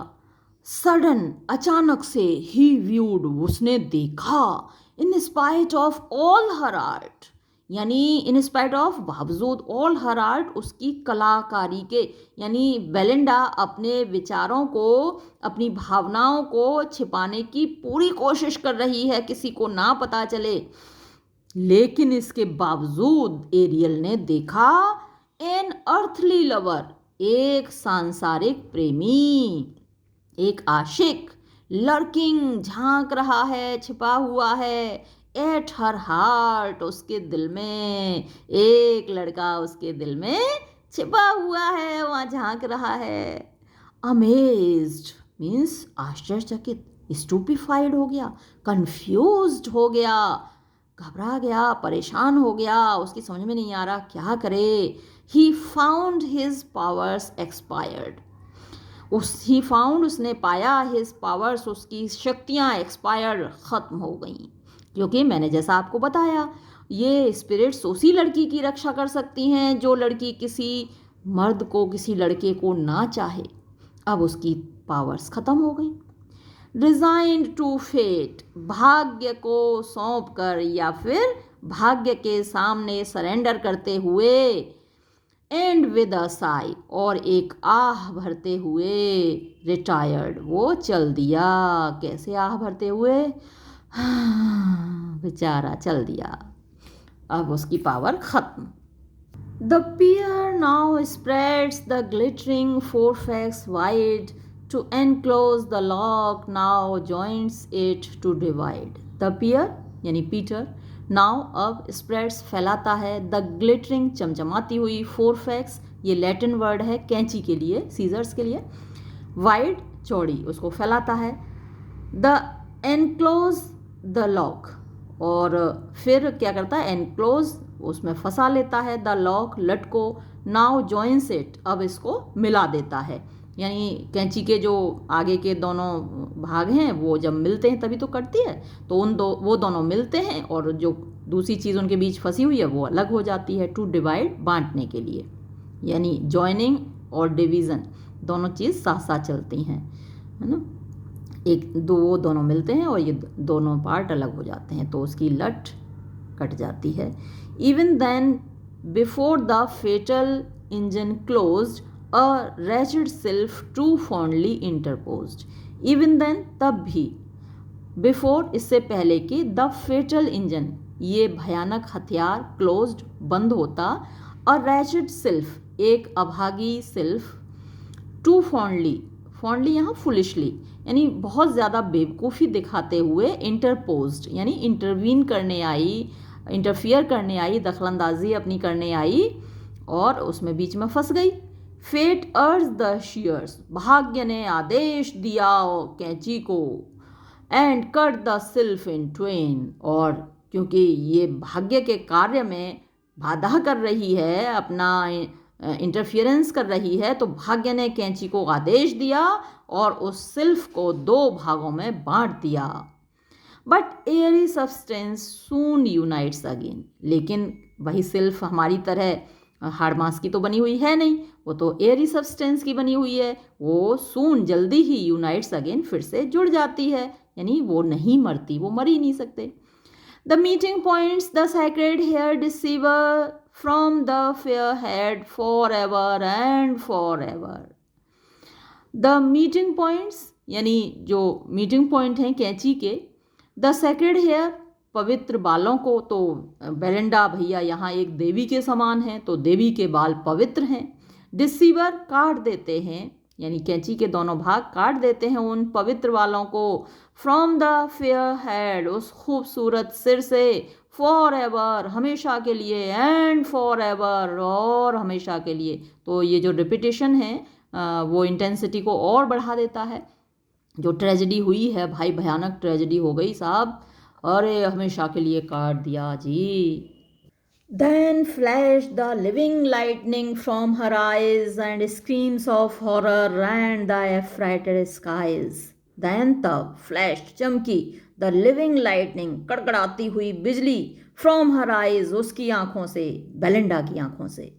सडन, अचानक से, ही व्यूड, उसने देखा, in spite of all her art, यानी इन स्पाइट ऑफ, बावजूद, ऑल हर आर्ट, उसकी कलाकारी के, यानी बेलिंडा अपने विचारों को, अपनी भावनाओं को छिपाने की पूरी कोशिश कर रही है, किसी को ना पता चले। लेकिन इसके बावजूद एरियल ने देखा एन अर्थली लवर, एक सांसारिक प्रेमी, एक आशिक, लर्किंग, झांक रहा है, छिपा हुआ है, एट हर हार्ट, उसके दिल में एक लड़का उसके दिल में छिपा हुआ है, वहाँ झांक रहा है। अमेज्ड मीन्स आश्चर्यचकित, स्टूपिफाइड हो गया, कंफ्यूज्ड हो गया, घबरा गया, परेशान हो गया, उसकी समझ में नहीं आ रहा क्या करे। He found his powers expired, he found, उसने पाया, हिज पावर्स, उसकी शक्तियाँ एक्सपायर्ड, ख़त्म हो गई। क्योंकि मैंने जैसा आपको बताया, ये स्पिरिट्स उसी लड़की की रक्षा कर सकती हैं जो लड़की किसी मर्द को, किसी लड़के को ना चाहे। अब उसकी पावर्स ख़त्म हो गई। रिजाइंड टू फेट, भाग्य को सौंप कर या फिर भाग्य के सामने सरेंडर करते हुए, एंड विद अ साई, और एक आह भरते हुए, रिटायर्ड, वो चल दिया। कैसे आह भरते हुए? बेचारा चल दिया, अब उसकी पावर खत्म। The peer now spreads the glittering forefacts wide to enclose the lock, now joins it to divide. The peer यानी पीटर, नाउ अब स्प्रेड्स फैलाता है, द ग्लिटरिंग चमचमाती हुई, फोरफैक्स ये लैटिन वर्ड है कैंची के लिए, सीजर्स के लिए, वाइड चौड़ी, उसको फैलाता है, द एनक्लोज द लॉक, और फिर क्या करता है, एनक्लोज उसमें फंसा लेता है, द लॉक लट को, नाउ जॉइंस इट अब इसको मिला देता है, यानी कैंची के जो आगे के दोनों भाग हैं वो जब मिलते हैं तभी तो कटती है, तो वो दोनों मिलते हैं और जो दूसरी चीज़ उनके बीच फंसी हुई है वो अलग हो जाती है, टू डिवाइड, बांटने के लिए, यानी जॉइनिंग और डिवीज़न दोनों चीज़ साथ साथ चलती हैं, है ना, एक दो वो दोनों मिलते हैं और ये दोनों पार्ट अलग हो जाते हैं, तो उसकी लट कट जाती है। Even then before the fatal engine closed a wretched sylph too fondly interposed, even then तब भी, बिफोर इससे पहले कि, द फेटल इंजन ये भयानक हथियार, क्लोज्ड बंद होता, अ रैचेड सिल्फ एक अभागी सिल्फ, टू फॉन्डली, फॉन्डली यहाँ फुलिशली यानी बहुत ज़्यादा बेवकूफ़ी दिखाते हुए, इंटरपोज्ड यानी इंटरवीन करने आई, इंटरफियर करने आई, दखलंदाजी अपनी करने आई और उसमें बीच में फंस गई। फेट अर्ज द शीयर्स, भाग्य ने आदेश दिया कैंची को, and cut the sylph in twain, और क्योंकि ये भाग्य के कार्य में बाधा कर रही है, अपना इंटरफियरेंस कर रही है, तो भाग्य ने कैंची को आदेश दिया और उस सिल्फ को दो भागों में बांट दिया। But Airy substance soon unites again, लेकिन वही सिल्फ हमारी तरह हार्ड मास की तो बनी हुई है नहीं, वो तो एयरी सब्सटेंस की बनी हुई है, वो सून जल्दी ही यूनाइट्स अगेन फिर से जुड़ जाती है, यानी वो नहीं मरती, वो मर ही नहीं सकते। The meeting points the sacred hair dissever from the fair head for ever and for ever. The meeting points यानी जो मीटिंग पॉइंट हैं कैंची के, द सैक्रेड हेयर पवित्र बालों को, तो बेलेंडा भैया यहाँ एक देवी के समान हैं, तो देवी के बाल पवित्र हैं। डिसीवर काट देते हैं, यानी कैंची के दोनों भाग काट देते हैं उन पवित्र बालों को, फ्रॉम द फेयर हेड उस खूबसूरत सिर से, फॉर एवर हमेशा के लिए, एंड फॉर एवर और हमेशा के लिए। तो ये जो रिपीटेशन है वो इंटेंसिटी को और बढ़ा देता है। जो ट्रेजेडी हुई है भाई, भयानक ट्रेजेडी हो गई साहब, अरे हमेशा के लिए काट दिया जी। Then flashed the living lightning from her eyes and screams of horror rent the affrighted skies. Then तब flashed चमकी, the living lightning कड़कड़ाती हुई बिजली, from her eyes उसकी आंखों से, बेलिंडा की आंखों से,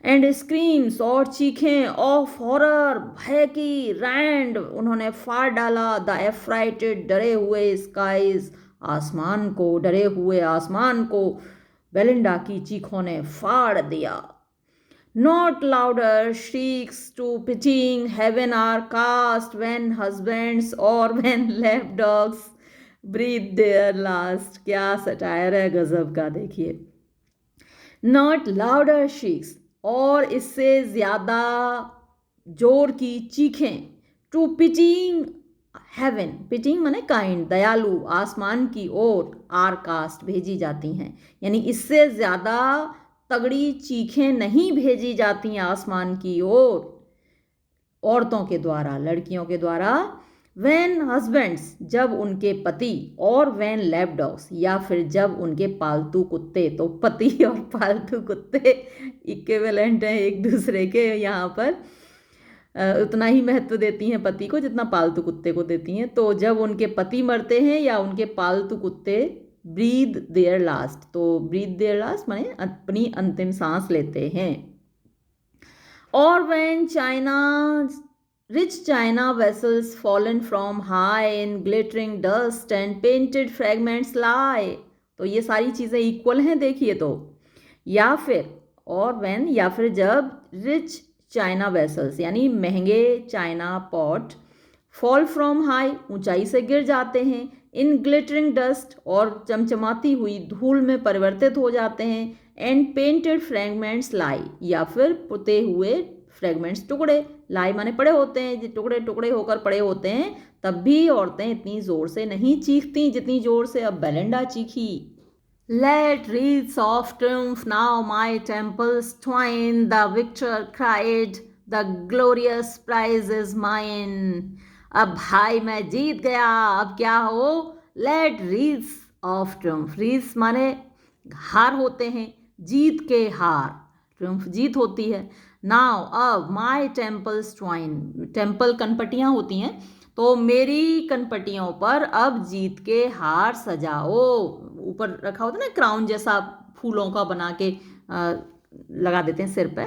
एंड स्क्रीम्स और चीखें, ऑफ हॉरर भय की, रैंड उन्होंने फाड़ डाला, द एफ्राइटेड डरे हुए, स्काइज आसमान को, डरे हुए आसमान को बेलिंडा की चीखों ने फाड़ दिया। Not louder shrieks to pitying heaven are cast when husbands or when lap dogs breathe their last। क्या सटायर है गजब का, देखिए। नॉट लाउडर shrieks और इससे ज़्यादा जोर की चीखें, टू पिटिंग हेवन, पिटिंग माने काइंड, दयालु, आसमान की ओर, आर कास्ट भेजी जाती हैं, यानी इससे ज़्यादा तगड़ी चीखें नहीं भेजी जाती आसमान की ओर औरतों के द्वारा, लड़कियों के द्वारा। वैन हस्बैंड्स जब उनके पति, और वैन लैप डॉग्स या फिर जब उनके पालतू कुत्ते, तो पति और पालतू कुत्ते इक्विवेलेंट हैं एक दूसरे के, यहाँ पर उतना ही महत्व देती हैं पति को जितना पालतू कुत्ते को देती हैं। तो जब उनके पति मरते हैं या उनके पालतू कुत्ते ब्रीद देयर लास्ट, तो ब्रीद देयर लास्ट माने अपनी अंतिम सांस लेते हैं। और when China rich china vessels fallen from high in glittering dust and painted fragments lie, तो ये सारी चीज़ें इक्वल हैं देखिए तो। या फिर और व्हेन, या फिर जब रिच चाइना वेसल्स यानी महंगे China pot fall from high ऊंचाई से गिर जाते हैं, इन ग्लिटरिंग डस्ट और चमचमाती हुई धूल में परिवर्तित हो जाते हैं, एंड पेंटेड फ्रेगमेंट्स लाई या फिर पुते हुए फ्रेगमेंट्स टुकड़े, लाई माने पड़े होते हैं, टुकड़े टुकड़े होकर पड़े होते हैं, तब भी औरतें इतनी जोर से नहीं चीखती जितनी जोर से अब Belinda चीखी। Let wreaths of triumph now my temples twine, the victor cried, the glorious prize is mine. अब भाई मैं जीत गया, अब क्या हो? Let wreaths of triumph, wreaths माने हार होते हैं, जीत के हार, ट्रियम्फ जीत होती है। नाउ अब माई टेम्पल्स ट्वाइन, टेम्पल कनपटियाँ होती हैं, तो मेरी कनपटियों पर अब जीत के हार सजाओ। ऊपर रखा होता है ना क्राउन जैसा फूलों का बना के लगा देते हैं सिर पे।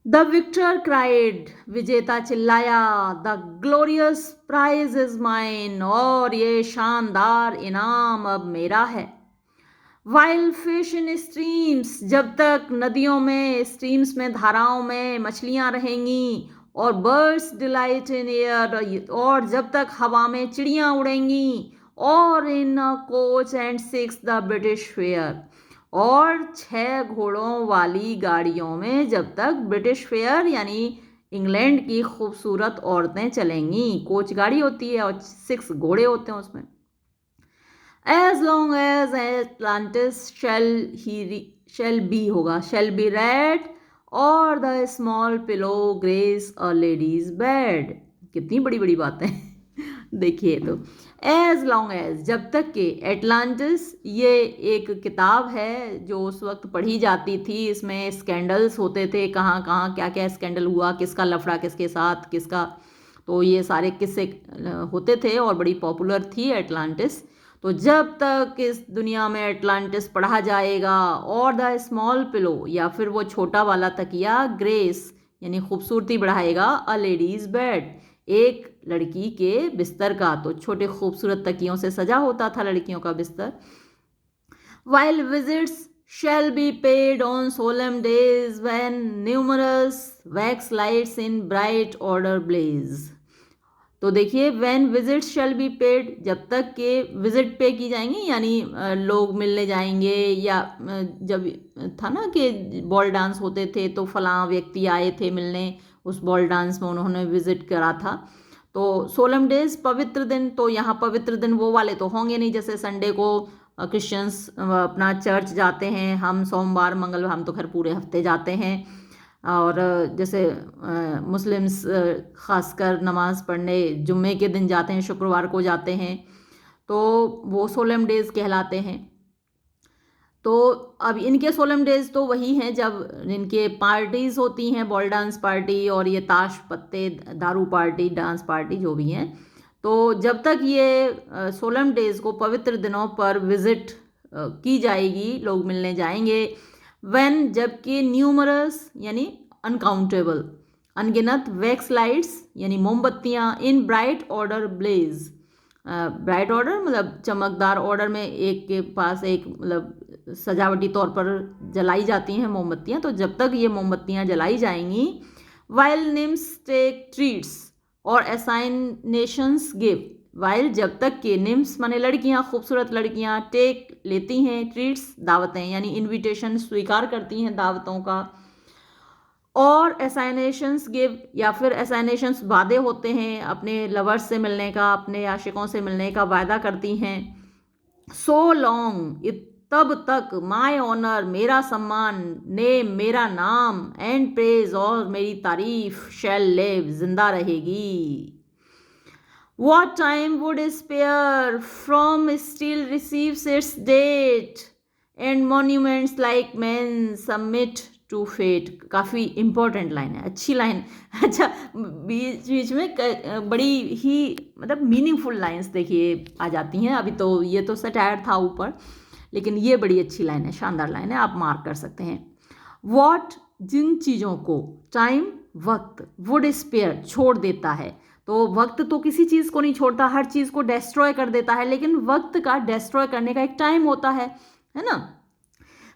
द विक्टर क्राइड, विजेता चिल्लाया, the glorious prize is mine, और ये शानदार इनाम अब मेरा है। वाइल्ड फिश इन स्ट्रीम्स, जब तक नदियों में, स्ट्रीम्स में, धाराओं में मछलियां रहेंगी, और बर्ड्स डिलाइट इन एयर, और जब तक हवा में चिड़ियां उड़ेंगी, और in coach and 6 the British fair, और 6 घोड़ों वाली गाड़ियों में जब तक ब्रिटिश फेयर यानी इंग्लैंड की खूबसूरत औरतें चलेंगी। कोच गाड़ी होती है और 6 घोड़े होते हैं उसमें। As long as Atlantis shall be red, or the small pillow grace a lady's bed. कितनी बड़ी बड़ी बातें देखिए तो। एज लॉन्ग एज, जब तक के, एटलांटिस ये एक किताब है जो उस वक्त पढ़ी जाती थी, इसमें स्कैंडल्स होते थे, कहाँ कहाँ क्या क्या स्कैंडल हुआ, किसका लफड़ा किसके साथ, किसका, तो ये सारे किस्से होते थे और बड़ी पॉपुलर थी एटलांटिस। तो जब तक इस दुनिया में एटलांटिस पढ़ा जाएगा, और द स्मॉल पिलो या फिर वो छोटा वाला तकिया ग्रेस यानी खूबसूरती बढ़ाएगा, अ लेडीज़ बेड एक लड़की के बिस्तर का, तो छोटे खूबसूरत तकियों से सजा होता था लड़कियों का बिस्तर। While visits shall be paid on solemn days when numerous wax lights in bright order blaze. तो देखिए when visits shall be paid, जब तक के विजिट पे की जाएंगी यानी लोग मिलने जाएंगे, या जब था ना कि बॉल डांस होते थे तो फलां व्यक्ति आए थे मिलने, उस बॉल डांस में उन्होंने विजिट करा था। तो सोलम डेज पवित्र दिन, तो यहाँ पवित्र दिन वो वाले तो होंगे नहीं, जैसे संडे को क्रिश्चियंस अपना चर्च जाते हैं, हम सोमवार मंगलवार, हम तो खैर पूरे हफ्ते जाते हैं, और जैसे मुस्लिम्स ख़ासकर नमाज़ पढ़ने जुम्मे के दिन जाते हैं, शुक्रवार को जाते हैं, तो वो सोलम डेज़ कहलाते हैं। तो अब इनके सोलम डेज़ तो वही हैं जब इनके पार्टीज़ होती हैं, बॉल डांस पार्टी और ये ताश पत्ते दारू पार्टी, डांस पार्टी जो भी हैं। तो जब तक ये सोलम डेज़ को पवित्र दिनों पर विज़िट की जाएगी, लोग मिलने जाएंगे। व्हेन, जबकि न्यूमरस यानी अनकाउंटेबल, अनगिनत, वैक्स लाइट्स यानी मोमबत्तियाँ, in bright order blaze, bright order मतलब चमकदार ऑर्डर में एक के पास एक, मतलब सजावटी तौर पर जलाई जाती हैं मोमबत्तियाँ, तो जब तक ये मोमबत्तियाँ जलाई जाएंगी। वाइल निम्स टेक ट्रीट्स और असाइनेशंस गिव, वाइल जब तक के, निम्स माने लड़कियां, खूबसूरत लड़कियां, टेक लेती हैं, ट्रीट्स दावतें यानी इनविटेशन स्वीकार करती हैं दावतों का, और असाइनेशंस गिव या फिर असाइनेशंस वादे होते हैं अपने लवर्स से मिलने का, अपने आशिकों से मिलने का वायदा करती हैं। सो लॉन्ग, तब तक, माई ऑनर मेरा सम्मान, नेम मेरा नाम, एंड प्रेज और मेरी तारीफ, शैल लिव जिंदा रहेगी। What time would spare from still receives its date, and monuments like men submit to fate. काफ़ी इम्पोर्टेंट लाइन है, अच्छी लाइन। अच्छा, बीच बीच में बड़ी ही मतलब मीनिंगफुल लाइंस देखिए आ जाती हैं। अभी तो ये तो सटायर था ऊपर, लेकिन ये बड़ी अच्छी लाइन है, शानदार लाइन है, आप मार्क कर सकते हैं। वॉट, जिन चीज़ों को, टाइम वक्त, वुड स्पेयर छोड़ देता है, तो वक्त तो किसी चीज़ को नहीं छोड़ता, हर चीज़ को डिस्ट्रॉय कर देता है, लेकिन वक्त का डिस्ट्रॉय करने का एक टाइम होता है ना।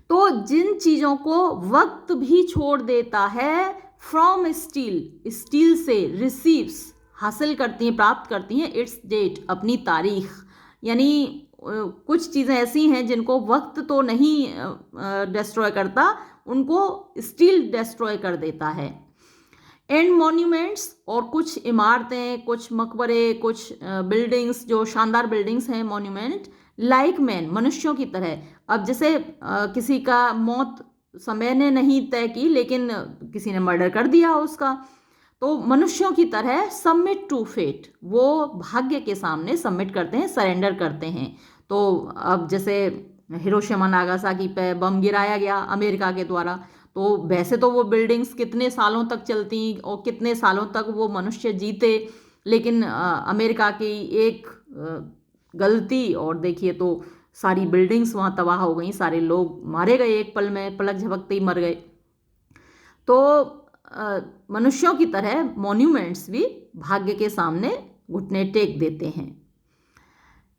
तो जिन चीज़ों को वक्त भी छोड़ देता है, फ्रॉम स्टील, स्टील से रिसीव्स, हासिल करती हैं, प्राप्त करती हैं, इट्स डेट, अपनी तारीख। यानी कुछ चीज़ें ऐसी हैं जिनको वक्त तो नहीं डिस्ट्रॉय करता, उनको स्टील डिस्ट्रॉय कर देता है। एंड मॉन्यूमेंट्स, और कुछ इमारतें, कुछ मकबरे, कुछ बिल्डिंग्स, जो शानदार बिल्डिंग्स हैं, मॉन्यूमेंट, लाइक मैन, मनुष्यों की तरह। अब जैसे किसी का मौत समय ने नहीं तय की, लेकिन किसी ने मर्डर कर दिया उसका, तो मनुष्यों की तरह सबमिट टू फेट, वो भाग्य के सामने सबमिट करते हैं, सरेंडर करते हैं। तो अब जैसे हिरोशिमा नागासाकी पे बम गिराया गया अमेरिका के द्वारा, तो वैसे तो वो बिल्डिंग्स कितने सालों तक चलती और कितने सालों तक वो मनुष्य जीते, लेकिन अमेरिका की एक गलती और देखिए तो सारी बिल्डिंग्स वहाँ तबाह हो गई, सारे लोग मारे गए, एक पल में पलक झपकते ही मर गए। तो मनुष्यों की तरह मॉन्यूमेंट्स भी भाग्य के सामने घुटने टेक देते हैं।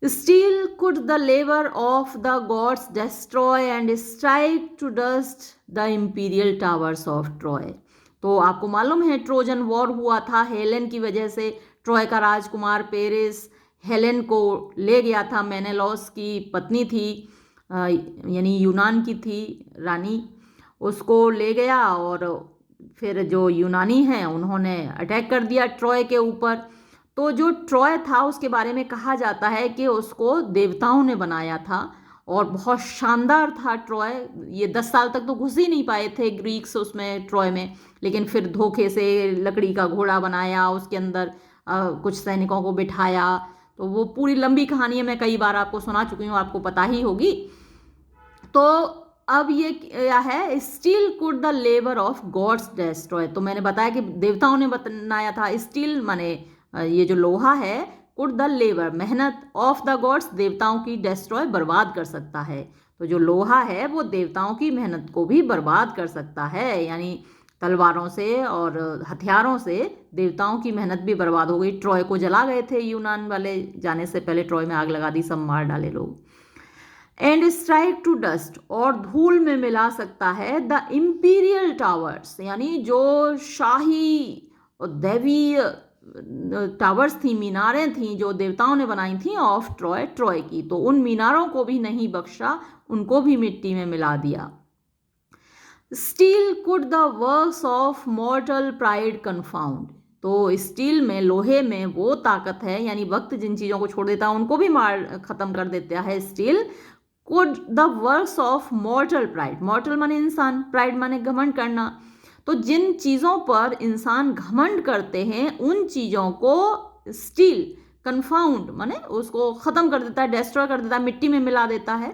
Still could the labor of the gods destroy and strike to dust the imperial towers of Troy. तो आपको मालूम है ट्रोजन वॉर हुआ था हेलेन की वजह से। ट्रॉय का राजकुमार पेरिस हेलेन को ले गया था, मेनेलॉस की पत्नी थी, यानी यूनान की थी रानी, उसको ले गया और फिर जो यूनानी हैं उन्होंने अटैक कर दिया ट्रॉय के ऊपर। तो जो ट्रॉय था उसके बारे में कहा जाता है कि उसको देवताओं ने बनाया था और बहुत शानदार था ट्रॉय। ये 10 साल तक तो घुस ही नहीं पाए थे ग्रीक्स उसमें, ट्रॉय में, लेकिन फिर धोखे से लकड़ी का घोड़ा बनाया, उसके अंदर कुछ सैनिकों को बिठाया। तो वो पूरी लंबी कहानी है, मैं कई बार आपको सुना चुकी हूँ, आपको पता ही होगी। तो अब ये क्या है, steel could the labour of gods destroy. तो मैंने बताया कि देवताओं ने बनाया था। स्टील माने ये जो लोहा है, कुड द लेबर, मेहनत, ऑफ द गॉड्स, देवताओं की, डिस्ट्रॉय, बर्बाद कर सकता है। तो जो लोहा है वो देवताओं की मेहनत को भी बर्बाद कर सकता है, यानी तलवारों से और हथियारों से देवताओं की मेहनत भी बर्बाद हो गई। ट्रॉय को जला गए थे यूनान वाले, जाने से पहले ट्रॉय में आग लगा दी, सब मार डाले लोग। एंड स्ट्राइक टू डस्ट, और धूल में मिला सकता है, द इम्पीरियल टावर्स, यानी जो शाही और दैवीय टावर्स थी, मीनारें थी जो देवताओं ने बनाई थी, ऑफ ट्रॉय, ट्रॉय की, तो उन मीनारों को भी नहीं बख्शा, उनको भी मिट्टी में मिला दिया। Steel could the works of mortal pride confound, तो स्टील में, लोहे में वो ताकत है, यानी वक्त जिन चीज़ों को छोड़ देता है उनको भी मार खत्म कर देता है steel. Could the works of mortal pride, मॉर्टल माने इंसान, प्राइड माने घमंड करना, तो जिन चीज़ों पर इंसान घमंड करते हैं उन चीज़ों को स्टील, कन्फाउंड माने उसको ख़त्म कर देता है, डिस्ट्रॉय कर देता है, मिट्टी में मिला देता है,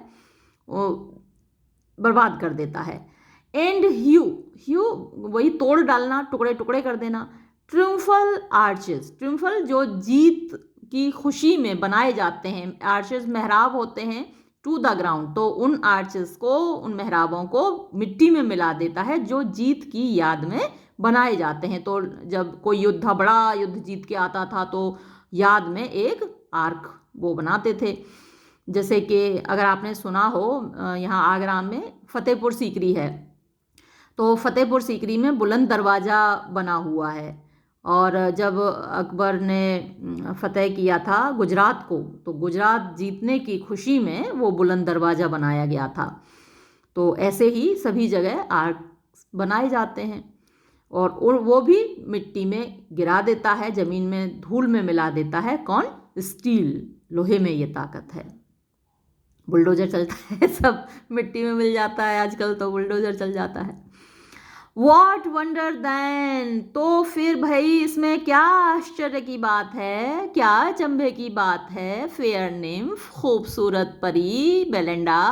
बर्बाद कर देता है। एंड ह्यू, ह्यू वही तोड़ डालना, टुकड़े टुकड़े कर देना। ट्रिम्फल आर्चेस, ट्रिम्फल जो जीत की खुशी में बनाए जाते हैं, आर्चेस मेहराब होते हैं, टू द ग्राउंड, तो उन आर्चेस को, उन मेहराबों को मिट्टी में मिला देता है जो जीत की याद में बनाए जाते हैं। तो जब कोई युद्ध, बड़ा युद्ध जीत के आता था तो याद में एक आर्क वो बनाते थे। जैसे कि अगर आपने सुना हो, यहाँ आगरा में फतेहपुर सीकरी है, तो फतेहपुर सीकरी में बुलंद दरवाज़ा बना हुआ है, और जब अकबर ने फतेह किया था गुजरात को, तो गुजरात जीतने की खुशी में वो बुलंद दरवाज़ा बनाया गया था। तो ऐसे ही सभी जगह आर्क बनाए जाते हैं, और वो भी मिट्टी में गिरा देता है, ज़मीन में, धूल में मिला देता है। कौन? स्टील, लोहे में ये ताकत है। बुलडोजर चलता है, सब मिट्टी में मिल जाता है, आजकल तो बुलडोजर चल जाता है। What wonder then, तो फिर भाई इसमें क्या आश्चर्य की बात है, क्या अचंभे की बात है। फेयर निम्फ, खूबसूरत परी बेलेंडा,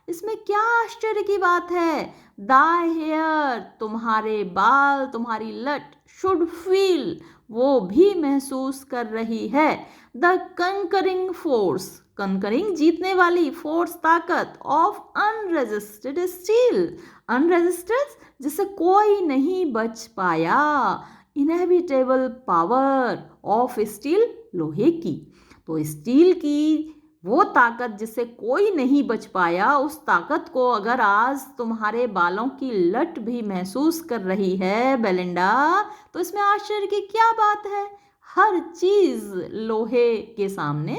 इसमें क्या आश्चर्य की बात है। दाई हेयर, तुम्हारे बाल, तुम्हारी लट, शुड फील, वो भी महसूस कर रही है। द कंकरिंग फोर्स, कंकरिंग जीतने वाली, फोर्स ताकत, ऑफ अनरेजिस्टेड स्टील, अनरेजिस्टेड जिससे कोई नहीं बच पाया, इनएविटेबल पावर ऑफ स्टील, लोहे की। तो स्टील की वो ताकत जिससे कोई नहीं बच पाया, उस ताकत को अगर आज तुम्हारे बालों की लट भी महसूस कर रही है बेलिंडा, तो इसमें आश्चर्य की क्या बात है। हर चीज लोहे के सामने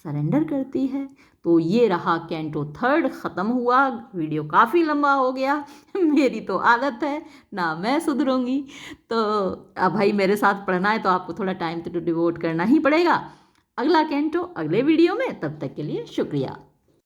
सरेंडर करती है। तो ये रहा कैंटो थर्ड, ख़त्म हुआ। वीडियो काफ़ी लंबा हो गया। मेरी तो आदत है ना, मैं सुधरूंगी। तो अब भाई मेरे साथ पढ़ना है तो आपको थोड़ा टाइम तो डिवोट करना ही पड़ेगा। अगला कैंटो अगले वीडियो में, तब तक के लिए शुक्रिया।